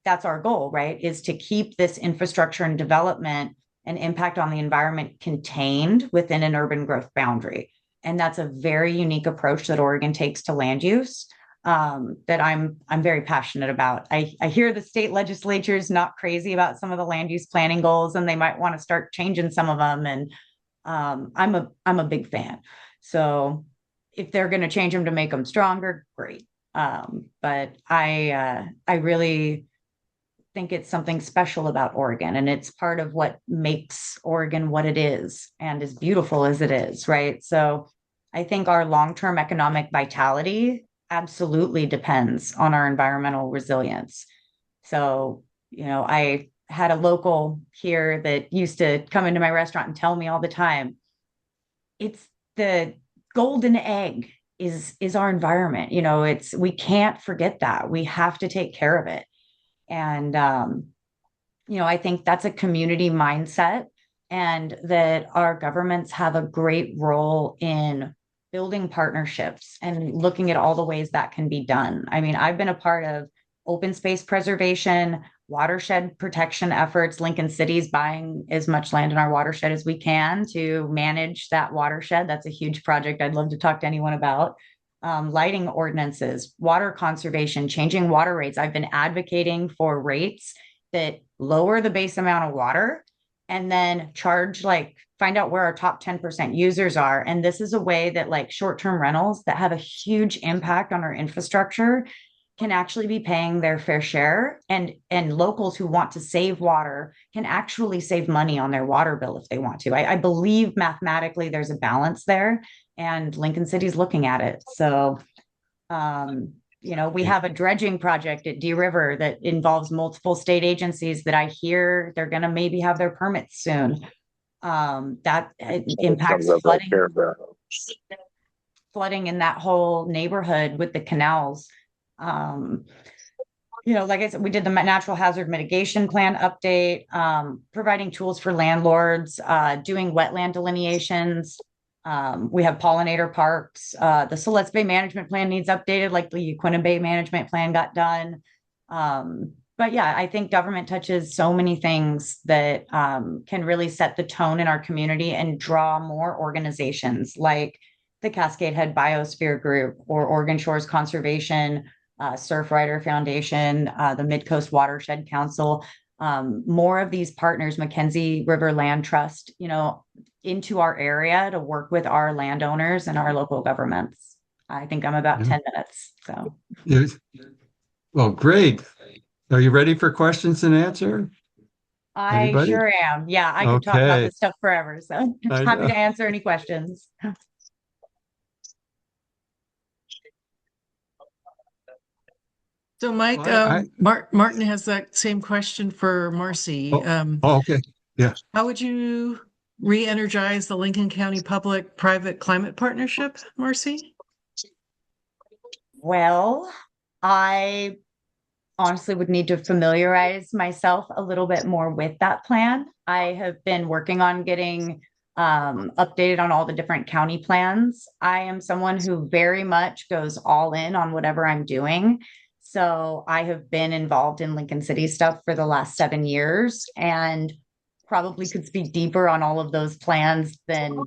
that's our goal, right? Is to keep this infrastructure and development and impact on the environment contained within an urban growth boundary. And that's a very unique approach that Oregon takes to land use, that I'm very passionate about. I hear the state legislature is not crazy about some of the land use planning goals, and they might want to start changing some of them. And I'm a big fan. So if they're going to change them to make them stronger, great. But I really think it's something special about Oregon, and it's part of what makes Oregon what it is and as beautiful as it is, right? So I think our long-term economic vitality absolutely depends on our environmental resilience. So, I had a local here that used to come into my restaurant and tell me all the time, it's the golden egg is our environment. We can't forget that. We have to take care of it. And, I think that's a community mindset, and that our governments have a great role in building partnerships and looking at all the ways that can be done. I mean, I've been a part of open space preservation, watershed protection efforts. Lincoln City's buying as much land in our watershed as we can to manage that watershed. That's a huge project I'd love to talk to anyone about. Lighting ordinances, water conservation, changing water rates. I've been advocating for rates that lower the base amount of water and then find out where our top 10% users are. And this is a way that short-term rentals that have a huge impact on our infrastructure can actually be paying their fair share, and locals who want to save water can actually save money on their water bill if they want to. I believe mathematically there's a balance there, and Lincoln City's looking at it. So, we have a dredging project at Dee River that involves multiple state agencies that I hear they're going to maybe have their permits soon. That impacts flooding in that whole neighborhood with the canals. Like I said, we did the natural hazard mitigation plan update, providing tools for landlords, doing wetland delineations. We have pollinator parks. The Siletz Bay management plan needs updated, like the Yaquina Bay management plan got done. But yeah, I think government touches so many things that can really set the tone in our community and draw more organizations like the Cascade Head Biosphere Group or Oregon Shores Conservation, Surfrider Foundation, the Mid-Coast Watershed Council, more of these partners, Mackenzie River Land Trust, into our area to work with our landowners and our local governments. I think I'm about 10 minutes. So, yes. Well, great. Are you ready for questions and answer? I sure am. Yeah, I could talk about this stuff forever. So happy to answer any questions. So, Mike, Martin has that same question for Marcy. Okay. Yeah. How would you re-energize the Lincoln County Public-Private Climate Partnership, Marcy? Well, I honestly would need to familiarize myself a little bit more with that plan. I have been working on getting updated on all the different county plans. I am someone who very much goes all in on whatever I'm doing. So I have been involved in Lincoln City stuff for the last 7 years, and probably could speak deeper on all of those plans than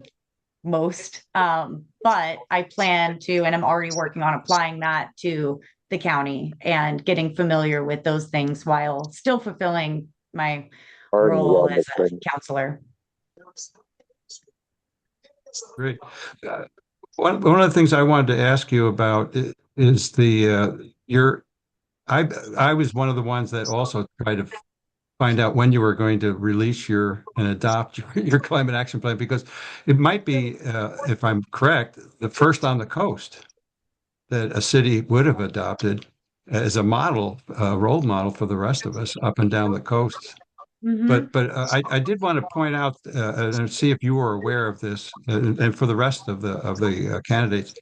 most. But I plan to, and I'm already working on applying that to the county and getting familiar with those things while still fulfilling my role as a counselor. Great. Uh, one of the things I wanted to ask you about is your. I was one of the ones that also tried to find out when you were going to release and adopt your climate action plan, because it might be, if I'm correct, the first on the coast that a city would have adopted as a model, role model for the rest of us up and down the coast. Mhm. But I did want to point out and see if you were aware of this, and for the rest of the candidates,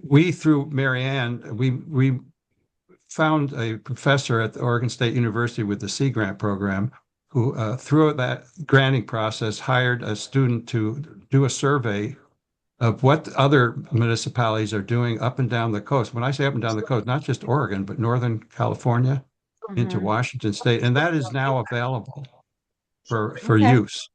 we through Marianne, we found a professor at the Oregon State University with the Sea Grant program who, through that granting process, hired a student to do a survey of what other municipalities are doing up and down the coast. When I say up and down the coast, not just Oregon, but Northern California into Mhm. Washington State, and that is now available for Okay. use.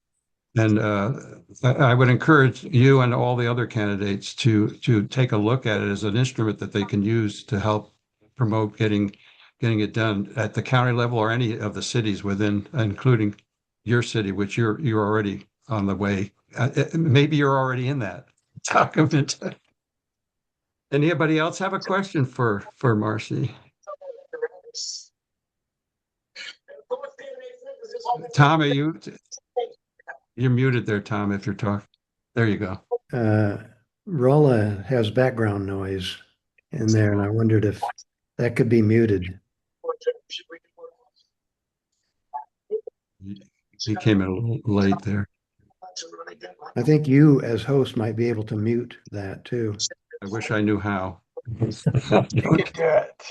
And I would encourage you and all the other candidates to take a look at it as an instrument that they can use to help promote getting it done at the county level or any of the cities within, including your city, which you're already on the way. Maybe you're already in that document. Anybody else have a question for Marcy? Tom, you're muted there, Tom, if you're talking. There you go. Rolla has background noise in there, and I wondered if that could be muted. He came in a little late there. I think you, as host, might be able to mute that too. I wish I knew how. You can do it.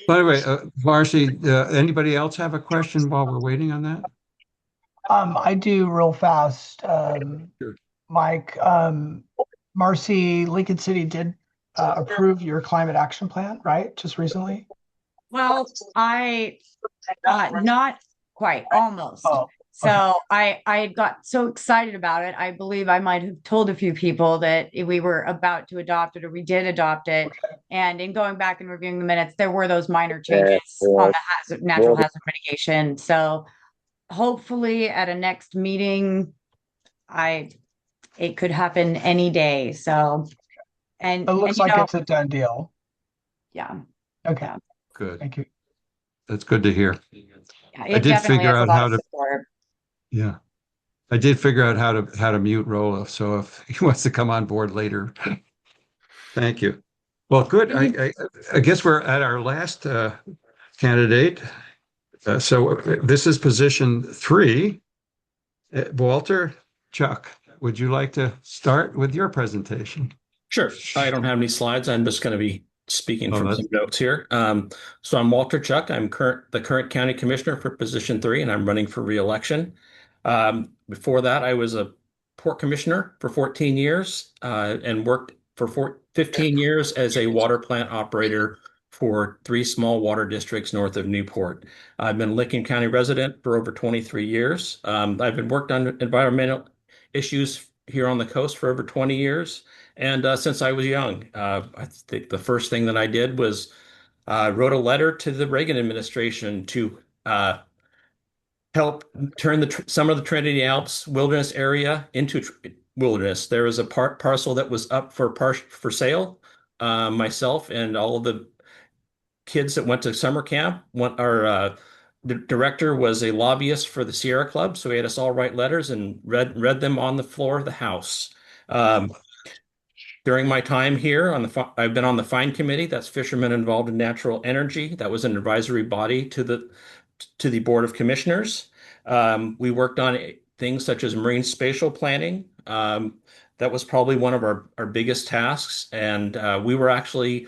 By the way, Marcy, anybody else have a question while we're waiting on that? I do real fast. Sure. Mike, Marcy, Lincoln City did approve your climate action plan, right? Just recently? Well, I not quite, almost. Oh, So I got so excited about it. I believe I might have told a few people that we were about to adopt it, or we did adopt it. And in going back and reviewing the minutes, there were those minor changes on the natural hazard mitigation. So hopefully at a next meeting, it could happen any day. So, it looks like it's a done deal. Yeah. Okay. Yeah. Good. Thank you. That's good to hear. Yeah, I it did definitely figure has a out lot how of to, support. yeah. I did figure out how to mute Rolla. So if he wants to come on board later, thank you. Well, good. I guess we're at our last candidate. So this is position 3. Walter, Chuck, would you like to start with your presentation? Sure. I don't have any slides. I'm just going to be speaking from some notes here. So I'm Walter Chuck. I'm the current county commissioner for position 3, and I'm running for re-election. Before that, I was a port commissioner for 14 years and worked for 15 years as a water plant operator for 3 small water districts north of Newport. I've been a Licking County resident for over 23 years. I've been worked on environmental issues here on the coast for over 20 years. And since I was young, I think the first thing that I did was wrote a letter to the Reagan administration to help turn some of the Trinity Alps wilderness area into wilderness. There was a parcel that was up for sale. Myself and all of the kids that went to summer camp, the director was a lobbyist for the Sierra Club, so he had us all write letters and read them on the floor of the House. During my time here I've been on the FINE committee, that's Fishermen Involved in Natural Energy. That was an advisory body to the Board of Commissioners. We worked on things such as marine spatial planning. That was probably one of our biggest tasks. And we were actually,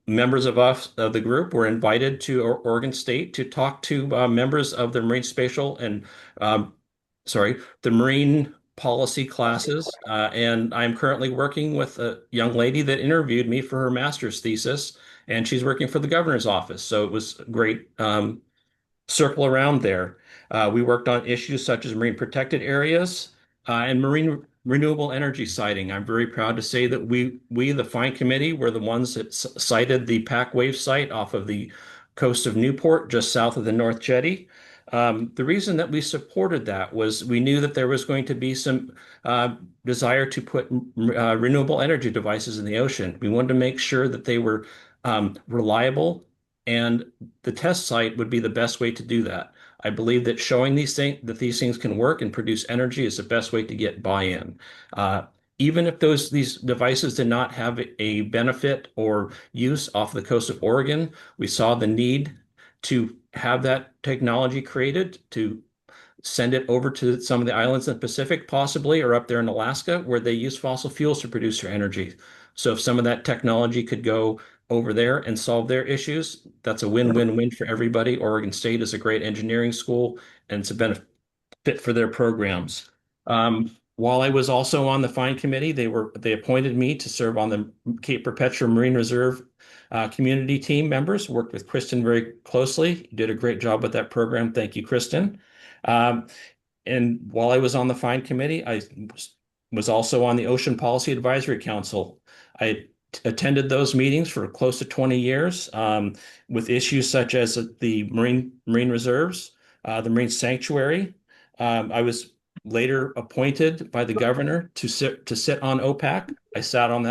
members of the group were invited to Oregon State to talk to members of the marine spatial and, the marine policy classes. And I'm currently working with a young lady that interviewed me for her master's thesis, and she's working for the governor's office. So it was a great circle around there. We worked on issues such as marine protected areas and marine renewable energy siting. I'm very proud to say that the Fine Committee, were the ones that cited the Pac Wave site off of the coast of Newport, just south of the North Jetty. The reason that we supported that was we knew that there was going to be some desire to put renewable energy devices in the ocean. We wanted to make sure that they were reliable, and the test site would be the best way to do that. I believe that showing these things can work and produce energy is the best way to get buy-in. Even if these devices did not have a benefit or use off the coast of Oregon, we saw the need to have that technology created, to send it over to some of the islands in the Pacific, possibly, or up there in Alaska, where they use fossil fuels to produce their energy. So if some of that technology could go over there and solve their issues, that's a win-win-win for everybody. Oregon State is a great engineering school, and it's a benefit for their programs. While I was also on the Fine Committee, they appointed me to serve on the Cape Perpetua Marine Reserve community team members. Worked with Kristen very closely. Did a great job with that program. Thank you, Kristen. And while I was on the Fine Committee, I was also on the Ocean Policy Advisory Council. I attended those meetings for close to 20 years with issues such as the marine reserves, the marine sanctuary. I was later appointed by the governor to sit on OPAC. I sat on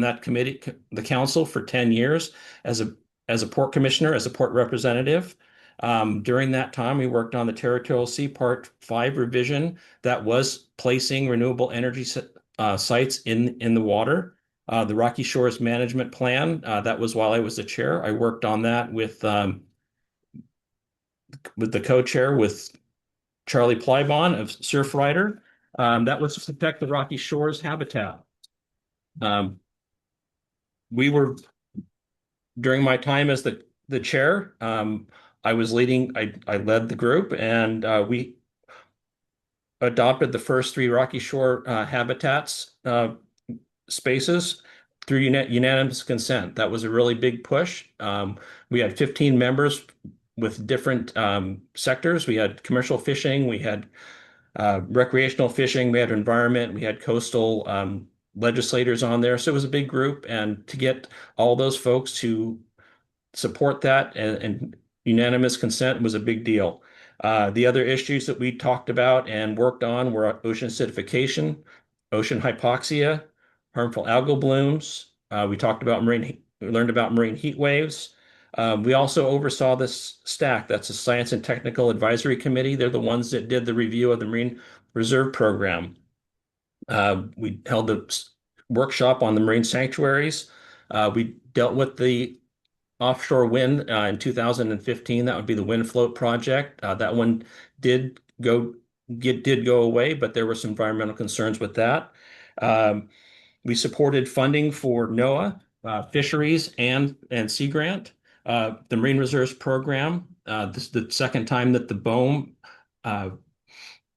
that committee, the council, for 10 years as a port commissioner, as a port representative. During that time, we worked on the Territorial Sea Part 5 revision that was placing renewable energy sites in the water. The Rocky Shores Management Plan, that was while I was the chair. I worked on that with the co-chair, with Charlie Plybon of Surfrider. That was to protect the Rocky Shores habitat. During my time as the chair, I led the group, and we adopted the first 3 Rocky Shore habitats spaces through unanimous consent. That was a really big push. We had 15 members with different sectors. We had commercial fishing, we had recreational fishing, we had environment, we had coastal legislators on there. So it was a big group, and to get all those folks to support that and unanimous consent was a big deal. The other issues that we talked about and worked on were ocean acidification, ocean hypoxia, harmful algal blooms. We learned about marine heat waves. We also oversaw this STAC, that's a Science and Technical Advisory Committee. They're the ones that did the review of the Marine Reserve Program. We held the workshop on the marine sanctuaries. We dealt with the offshore wind in 2015. That would be the Wind Float project. That one did go away, but there were some environmental concerns with that. We supported funding for NOAA, fisheries, and Sea Grant. The Marine Reserves Program. This is the second time that the BOEM,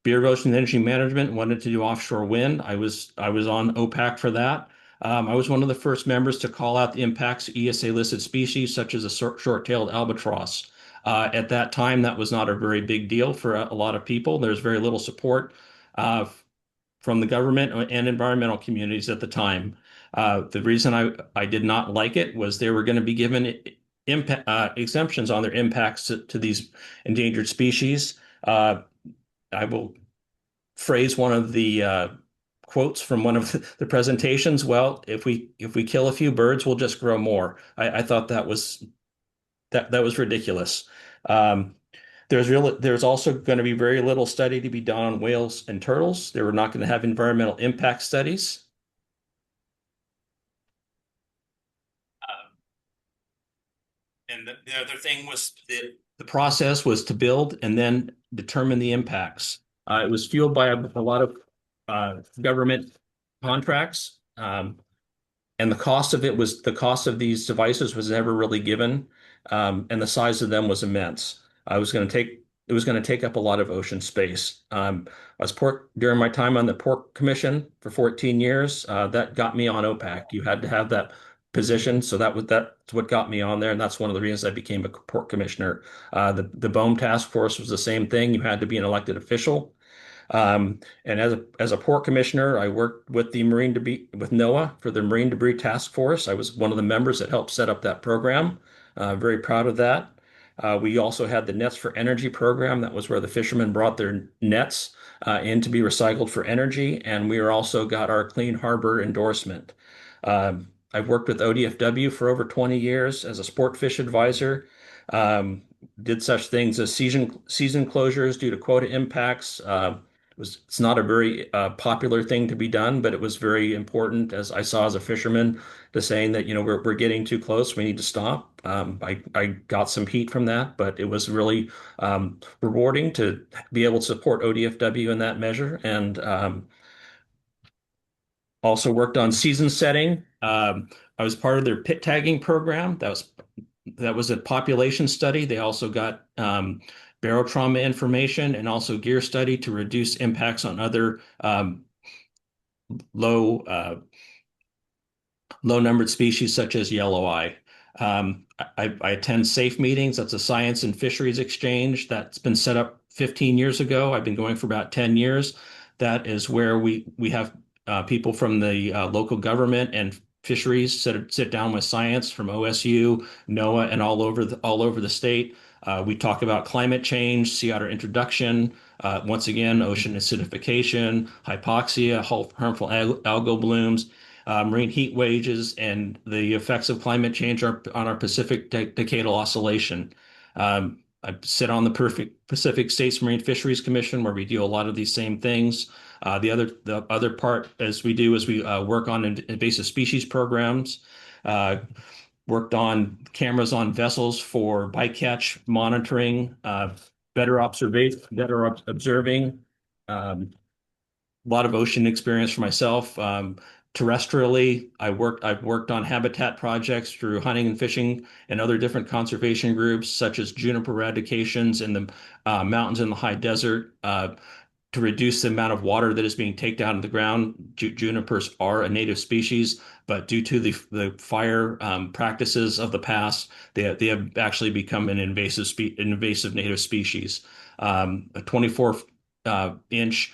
Bureau of Ocean Energy Management, wanted to do offshore wind. I was on OPAC for that. I was one of the first members to call out the impacts of ESA listed species such as a short-tailed albatross. At that time, that was not a very big deal for a lot of people. There's very little support from the government and environmental communities at the time. The reason I did not like it was they were going to be given exemptions on their impacts to these endangered species. I will phrase one of the quotes from one of the presentations. Well, if we kill a few birds, we'll just grow more. I thought that was ridiculous. There's also going to be very little study to be done on whales and turtles. They were not going to have environmental impact studies. And the other thing was the process was to build and then determine the impacts. It was fueled by a lot of government contracts, and the cost of these devices was never really given, and the size of them was immense. It was going to take up a lot of ocean space. During my time on the Port Commission for 14 years, that got me on OPAC. You had to have that position, so that's what got me on there, and that's one of the reasons I became a port commissioner. The BOEM task force was the same thing. You had to be an elected official. And as a port commissioner, I worked with the Marine Debris with NOAA for the Marine Debris Task Force. I was one of the members that helped set up that program. Very proud of that. We also had the Nets for Energy program. That was where the fishermen brought their nets in to be recycled for energy. And we also got our Clean Harbor endorsement. I've worked with ODFW for over 20 years as a sport fish advisor. Did such things as season closures due to quota impacts. It's not a very popular thing to be done, but it was very important, as I saw as a fisherman, to saying that, we're getting too close, we need to stop. I got some heat from that, but it was really rewarding to be able to support ODFW in that measure, and also worked on season setting. I was part of their pit tagging program. That was a population study. They also got barotrauma information and also gear study to reduce impacts on other low numbered species such as yellow eye. I attend SAFE meetings. That's a science and fisheries exchange that's been set up 15 years ago. I've been going for about 10 years. That is where we have people from the local government and fisheries sit down with science from OSU, NOAA, and all over the state. We talk about climate change, sea otter introduction, once again, ocean acidification, hypoxia, harmful algal blooms, marine heat waves, and the effects of climate change on our Pacific Decadal Oscillation. I sit on the Pacific States Marine Fisheries Commission, where we do a lot of these same things. The other part as we do is we work on invasive species programs. Worked on cameras on vessels for bycatch monitoring, better observing. A lot of ocean experience for myself. Terrestrially, I've worked on habitat projects through hunting and fishing and other different conservation groups, such as juniper eradications in the mountains in the high desert, to reduce the amount of water that is being taken out of the ground. Junipers are a native species, but due to the fire practices of the past, they have actually become an invasive native species. A 24-inch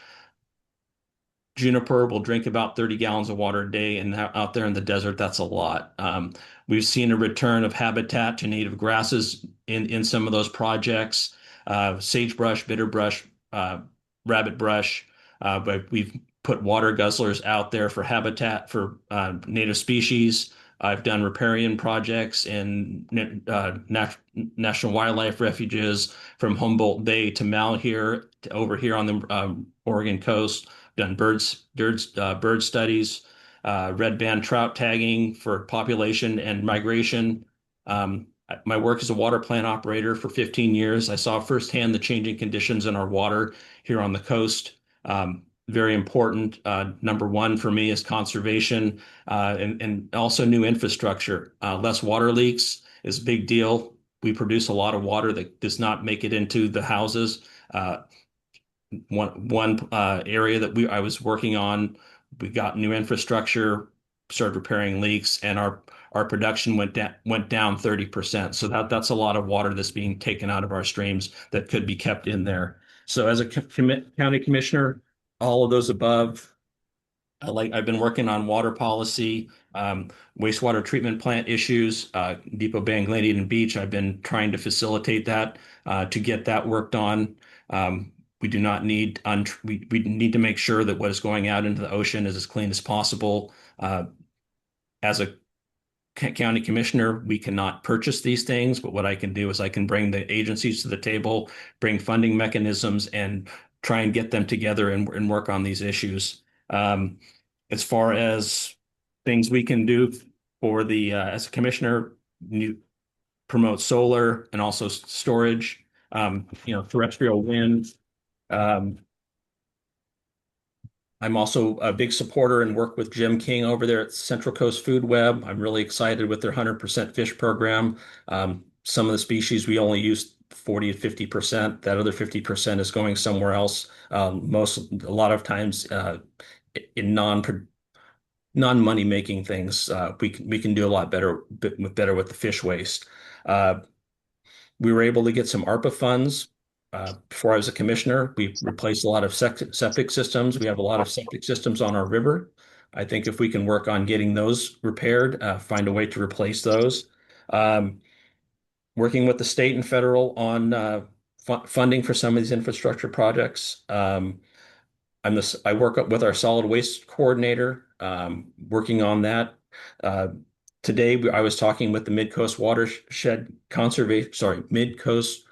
juniper will drink about 30 gallons of water a day, and out there in the desert, that's a lot. We've seen a return of habitat to native grasses in some of those projects, sagebrush, bitterbrush, rabbit brush, but we've put water guzzlers out there for habitat for native species. I've done riparian projects in national wildlife refuges from Humboldt Bay to Malheur to over here on the Oregon coast. Done bird studies, red band trout tagging for population and migration. My work as a water plant operator for 15 years. I saw firsthand the changing conditions in our water here on the coast. Very important. Number one for me is conservation and also new infrastructure. Less water leaks is a big deal. We produce a lot of water that does not make it into the houses. One area that I was working on, we got new infrastructure, started repairing leaks, and our production went down 30%. So that's a lot of water that's being taken out of our streams that could be kept in there. So as a county commissioner, all of those above, I've been working on water policy, wastewater treatment plant issues, Depot Bay and Glendian Beach. I've been trying to facilitate that to get that worked on. We do not need we need to make sure that what is going out into the ocean is as clean as possible. As a county commissioner, we cannot purchase these things, but what I can do is I can bring the agencies to the table, bring funding mechanisms, and try and get them together and work on these issues. As far as things we can do for the as a commissioner, promote solar and also storage, terrestrial wind. I'm also a big supporter and work with Jim King over there at Central Coast Food Web. I'm really excited with their 100% fish program. Some of the species we only use 40 to 50%. That other 50% is going somewhere else. A lot of times in non-money making things, we can do a lot better with the fish waste. We were able to get some ARPA funds before I was a commissioner, we replaced a lot of septic systems. We have a lot of septic systems on our river. I think if we can work on getting those repaired, find a way to replace those. Um, Working with the state and federal on funding for some of these infrastructure projects. I work up with our solid waste coordinator, working on that. Uh, Today, I was talking with the Mid-Coast Watershed Conservation, sorry, Mid-Coast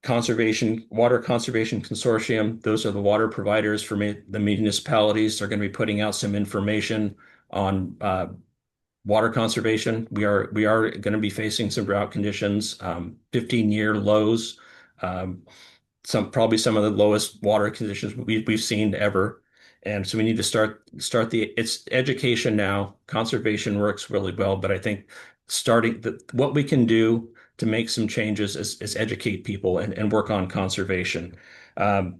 Water Conservation Consortium. Those are the water providers for the municipalities. They're going to be putting out some information on water conservation. We are going to be facing some drought conditions, 15-year lows, um, probably some of the lowest water conditions we've seen ever. And so we need to start it's education now. Conservation works really well, but I think what we can do to make some changes is educate people and work on conservation. Um,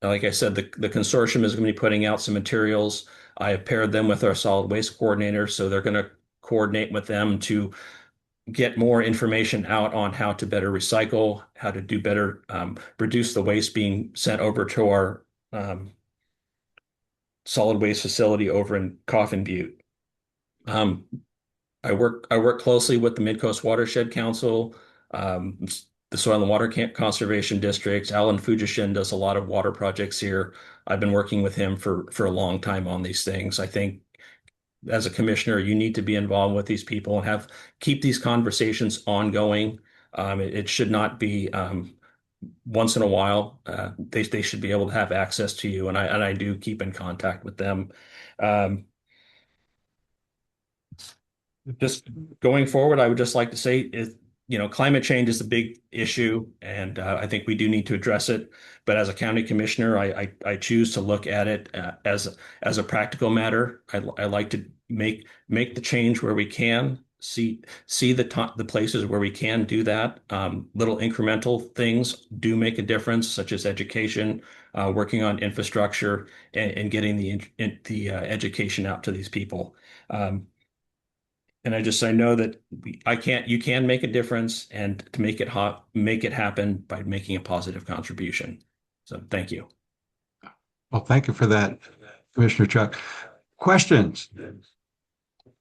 like I said, the consortium is going to be putting out some materials. I have paired them with our solid waste coordinator, so they're going to coordinate with them to get more information out on how to better recycle, how to do better, reduce the waste being sent over to our solid waste facility over in Coffin Butte. Um, I work closely with the Mid-Coast Watershed Council, the Soil and Water Conservation Districts. Alan Fujishin does a lot of water projects here. I've been working with him for a long time on these things. I think as a commissioner, you need to be involved with these people and keep these conversations ongoing. It should not be once in a while. They should be able to have access to you, and I do keep in contact with them. Um, just going forward, I would just like to say climate change is a big issue, and I think we do need to address it. But as a county commissioner, I choose to look at it as a practical matter. I like to make the change where we can, see the places where we can do that. Little incremental things do make a difference, such as education, working on infrastructure, and getting the education out to these people. And I know that you can make a difference, and to make it happen by making a positive contribution. So thank you. Well, thank you for that, Commissioner Chuck. Questions?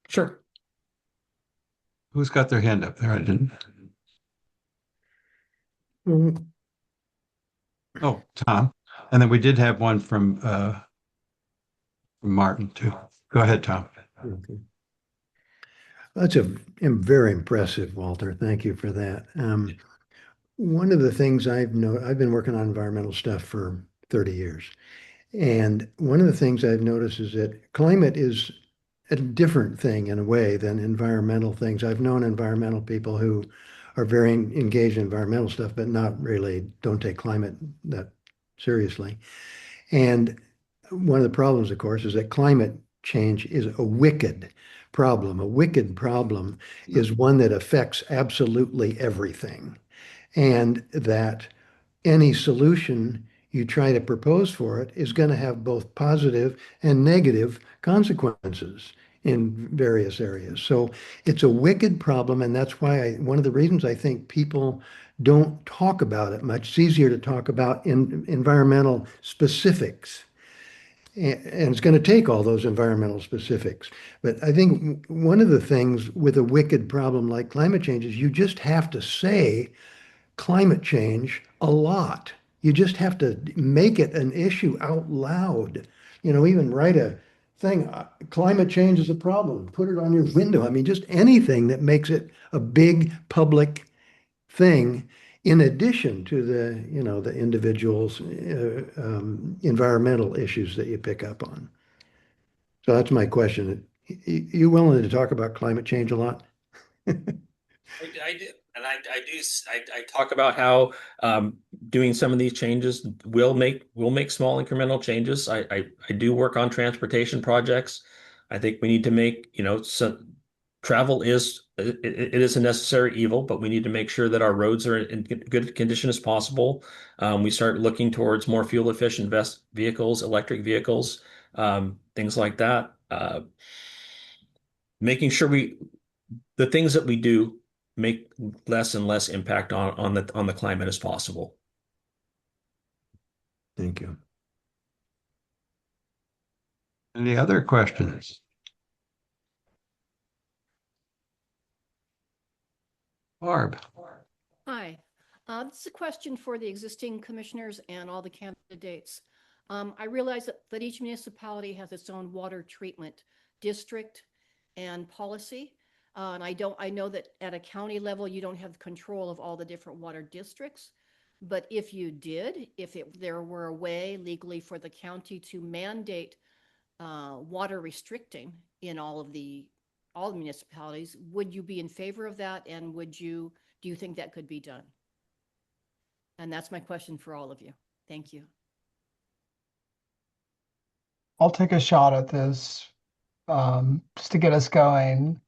Sure. Who's got their hand up there? I didn't. Oh, Tom. And then we did have one from Martin too. Go ahead, Tom. Okay. That's very impressive, Walter. Thank you for that. One of the things I've been working on environmental stuff for 30 years. And one of the things I've noticed is that climate is a different thing in a way than environmental things. I've known environmental people who are very engaged in environmental stuff, but don't take climate that seriously. And one of the problems, of course, is that climate change is a wicked problem. A wicked problem is one that affects absolutely everything. And that any solution you try to propose for it is going to have both positive and negative consequences in various areas. So it's a wicked problem, and that's why one of the reasons I think people don't talk about it much. It's easier to talk about environmental specifics, and it's going to take all those environmental specifics. But I think one of the things with a wicked problem like climate change is you just have to say climate change a lot. You just have to make it an issue out loud. Even write a thing, climate change is a problem, put it on your window. I mean, just anything that makes it a big public thing in addition to the individual's environmental issues that you pick up on. So that's my question. You willing to talk about climate change a lot? I do, and I talk about how doing some of these changes will make small incremental changes. I do work on transportation projects. I think we need to make travel is it is a necessary evil, but we need to make sure that our roads are in good condition as possible. We start looking towards more fuel efficient vehicles, electric vehicles, things like that. Making sure the things that we do make less and less impact on the climate as possible. Thank you. Any other questions? Barb. Hi. This is a question for the existing commissioners and all the candidates. I realize that each municipality has its own water treatment district and policy. And I know that at a county level, you don't have control of all the different water districts. But if you did, there were a way legally for the county to mandate water restricting in all the municipalities, would you be in favor of that? And do you think that could be done? And that's my question for all of you. Thank you. I'll take a shot at this just to get us going.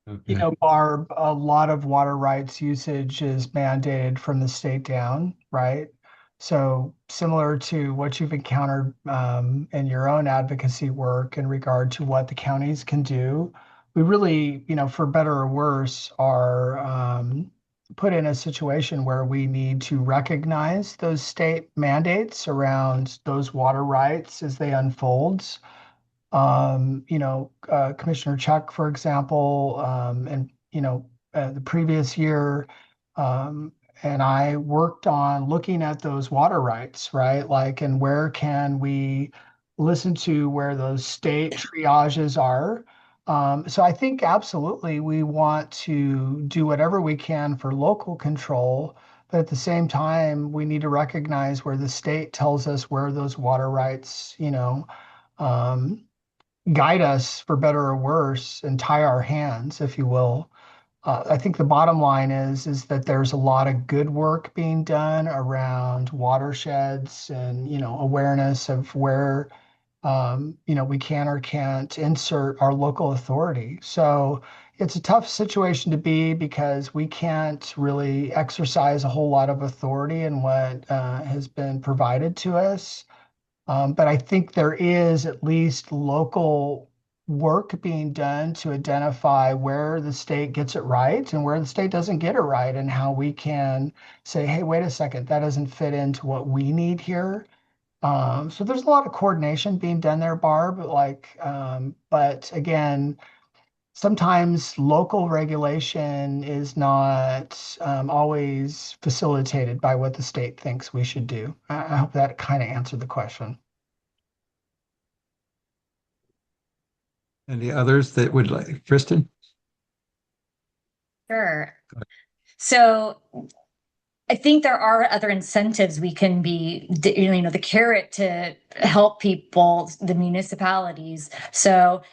You Okay. know, Barb, a lot of water rights usage is mandated from the state down, right? So similar to what you've encountered in your own advocacy work in regard to what the counties can do, we really, you know, for better or worse, are put in a situation where we need to recognize those state mandates around those water rights as they unfold. Commissioner Chuck, for example, and the previous year, um, and I worked on looking at those water rights, right? Like, and where can we listen to where those state triages are? So I think absolutely we want to do whatever we can for local control, but at the same time, we need to recognize where the state tells us where those water rights, um, guide us for better or worse and tie our hands, if you will. I think the bottom line is that there's a lot of good work being done around watersheds and awareness of where we can or can't insert our local authority. So it's a tough situation to be because we can't really exercise a whole lot of authority in what has been provided to us. But I think there is at least local work being done to identify where the state gets it right and where the state doesn't get it right, and how we can say, hey, wait a second, that doesn't fit into what we need here. So there's a lot of coordination being done there, Barb. But again, sometimes local regulation is not always facilitated by what the state thinks we should do. I hope that kind of answered the question. Any others that would like, Kristen? Sure. So I think there are other incentives we can be, the carrot to help people, the municipalities. So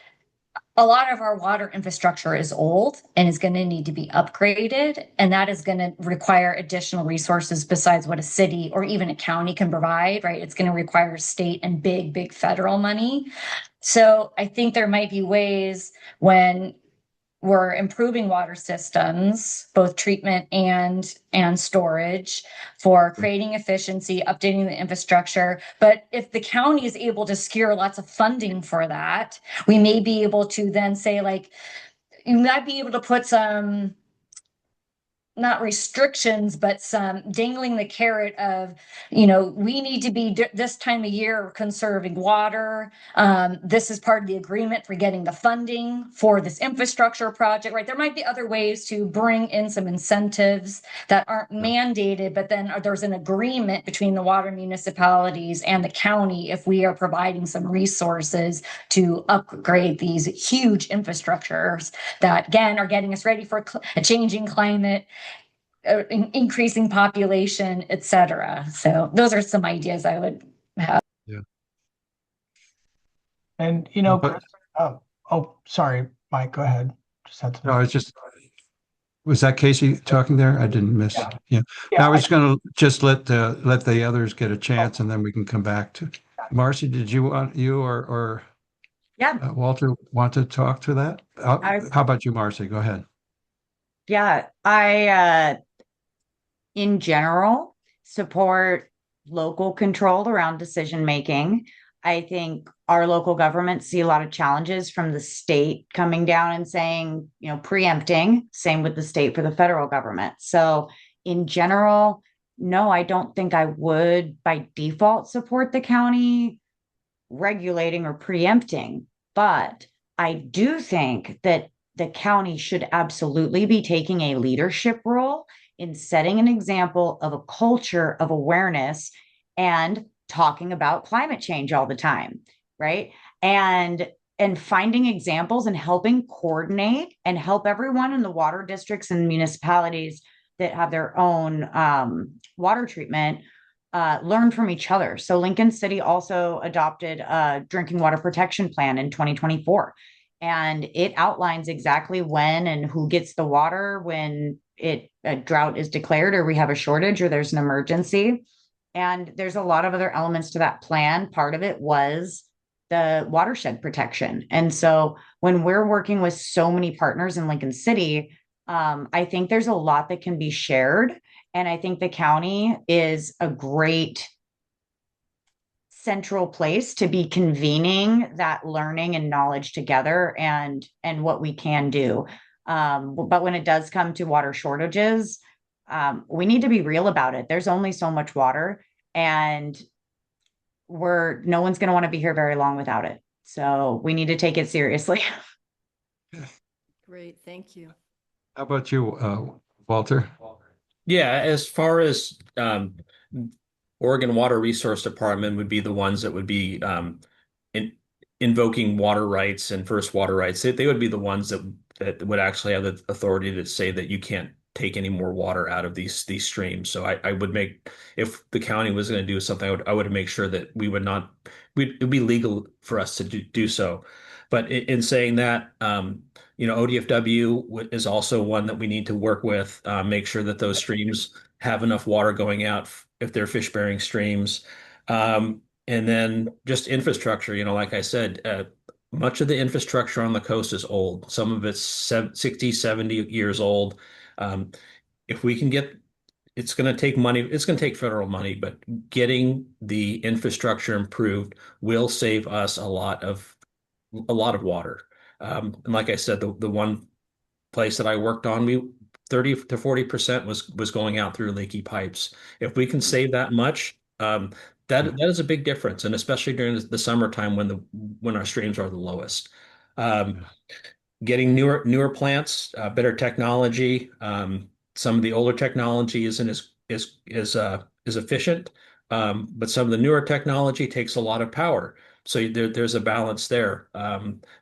a lot of our water infrastructure is old and is going to need to be upgraded. And that is going to require additional resources besides what a city or even a county can provide, right? It's going to require state and big federal money. So I think there might be ways when we're improving water systems, both treatment and storage, for creating efficiency, updating the infrastructure. But if the county is able to secure lots of funding for that, we may be able to then say, like, you might be able to put some, not restrictions, but some dangling the carrot of, we need to be this time of year conserving water. This is part of the agreement for getting the funding for this infrastructure project, right? There might be other ways to bring in some incentives that aren't mandated, but then there's an agreement between the water municipalities and the county if we are providing some resources to upgrade these huge infrastructures that, again, are getting us ready for a changing climate, increasing population, etc. So those are some ideas I would have. Yeah. And sorry, Mike, go ahead. Just had No, was that Casey talking there? I didn't miss. Yeah. Yeah, I was going to just let the others get a chance, and then we can come back to Marcy. Did you or Yeah. Walter want to talk to that? How about you, Marcy? Go ahead. Yeah, I in general support local control around decision making. I think our local governments see a lot of challenges from the state coming down and saying, preempting, same with the state for the federal government. So in general, no, I don't think I would by default support the county regulating or preempting, but I do think that the county should absolutely be taking a leadership role in setting an example of a culture of awareness and talking about climate change all the time, right? And finding examples and helping coordinate and help everyone in the water districts and municipalities that have their own water treatment learn from each other. So Lincoln City also adopted a drinking water protection plan in 2024. And it outlines exactly when and who gets the water when a drought is declared or we have a shortage or there's an emergency. And there's a lot of other elements to that plan. Part of it was the watershed protection. And so when we're working with so many partners in Lincoln City, I think there's a lot that can be shared. And I think the county is a great central place to be convening that learning and knowledge together and what we can do. But when it does come to water shortages, we need to be real about it. There's only so much water, and no one's going to want to be here very long without it. So we need to take it seriously. Great, thank you. How about you, Walter? Yeah, as far as Oregon Water Resource Department would be the ones that would be invoking water rights and first water rights. They would be the ones that would actually have the authority to say that you can't take any more water out of these streams. So I would make, if the county was going to do something, I would make sure that it would be legal for us to do so. But in saying that, ODFW is also one that we need to work with, make sure that those streams have enough water going out if they're fish-bearing streams. And then just infrastructure, like I said, much of the infrastructure on the coast is old. Some of it's 60, 70 years old. If we can it's going to take money, it's going to take federal money, but getting the infrastructure improved will save us a lot of water. And like I said, the one place that I worked on, 30 to 40% was going out through leaky pipes. If we can save that much, that is a big difference, and especially during the summertime when our streams are the lowest. Getting newer plants, better technology. Some of the older technology isn't as efficient, but some of the newer technology takes a lot of power. So there's a balance there.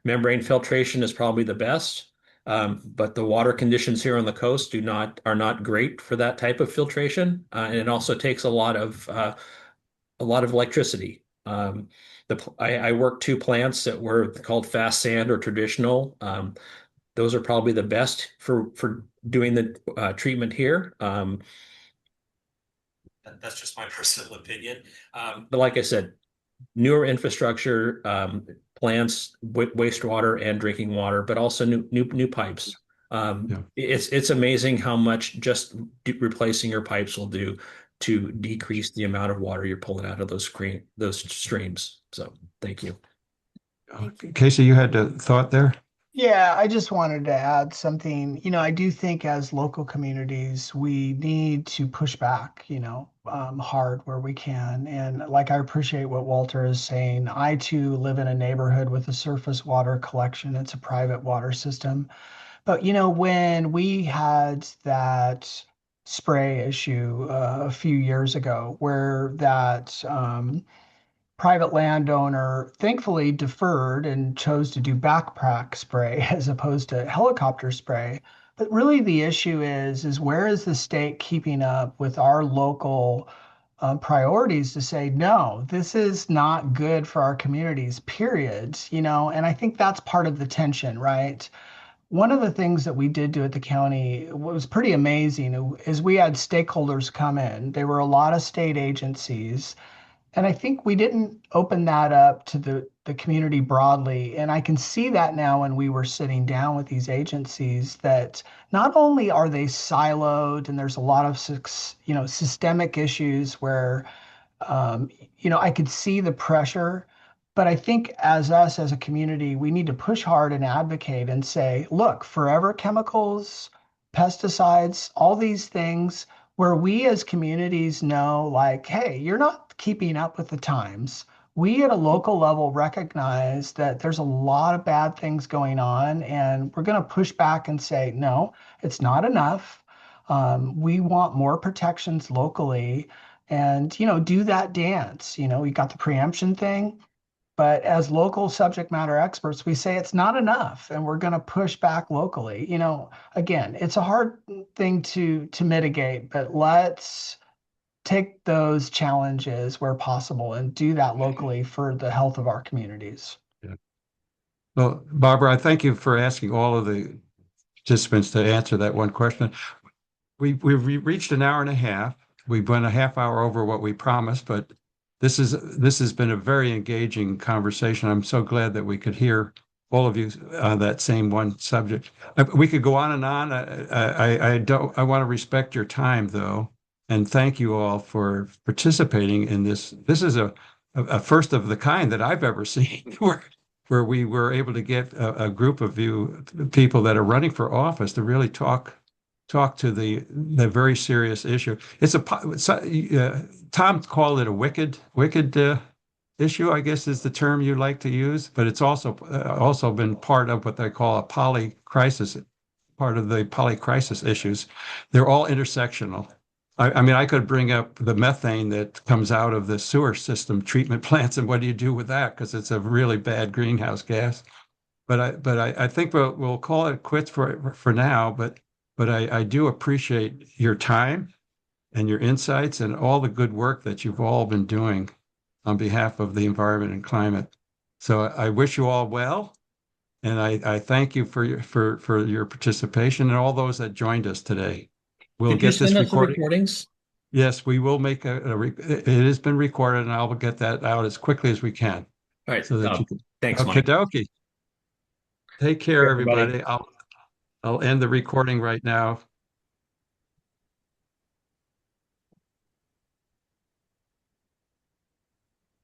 Membrane filtration is probably the best, but the water conditions here on the coast are not great for that type of filtration, and it also takes a lot of electricity. I worked 2 plants that were called fast sand or traditional. Those are probably the best for doing the treatment here. That's just my personal opinion. But like I said, newer infrastructure, plants, wastewater and drinking water, but also new pipes. It's amazing how much just replacing your pipes will do to decrease the amount of water you're pulling out of those streams. So thank you. Casey, you had a thought there? Yeah, I just wanted to add something. I do think as local communities, we need to push back, hard where we can. And like, I appreciate what Walter is saying. I too live in a neighborhood with a surface water collection. It's a private water system. But, when we had that spray issue a few years ago, where that private landowner thankfully deferred and chose to do backpack spray as opposed to helicopter spray. But really the issue is where is the state keeping up with our local priorities to say, no, this is not good for our communities, period. And I think that's part of the tension, right? One of the things that we did do at the county was pretty amazing is we had stakeholders come in. There were a lot of state agencies, and I think we didn't open that up to the community broadly. And I can see that now when we were sitting down with these agencies that not only are they siloed and there's a lot of systemic issues where I could see the pressure, But I think as us as a community, we need to push hard and advocate and say, look, forever chemicals, pesticides, all these things where we as communities know, like, hey, you're not keeping up with the times. We at a local level recognize that there's a lot of bad things going on, and we're going to push back and say, no, it's not enough. We want more protections locally and, do that dance. We got the preemption thing. But as local subject matter experts, we say it's not enough and we're going to push back locally. Again, it's a hard thing to mitigate, but let's take those challenges where possible and do that locally for the health of our communities. Yeah. Well, Barbara, I thank you for asking all of the participants to answer that one question. We've reached an hour and a half. We've went a half hour over what we promised, but this has been a very engaging conversation. I'm so glad that we could hear all of you on that same one subject. We could go on and on. I want to respect your time though, and thank you all for participating in this. This is a first of the kind that I've ever seen where we were able to get a group of you people that are running for office to really talk to the very serious issue. Tom called it a wicked issue, I guess is the term you like to use, but it's also been part of what they call a polycrisis, part of the polycrisis issues. They're all intersectional. I mean, I could bring up the methane that comes out of the sewer system treatment plants, and what do you do with that? Because it's a really bad greenhouse gas. But I think we'll call it quits for now. But I do appreciate your time and your insights and all the good work that you've all been doing on behalf of the environment and climate. So I wish you all well, and I thank you for your participation and all those that joined us today. We'll Did you get this send us the recording. recordings? Yes, we will make it has been recorded, and I will get that out as quickly as we can. All right. So that you can. Thanks, Okie Mike. dokie. Take care, Everybody. everybody. I'll end the recording right now.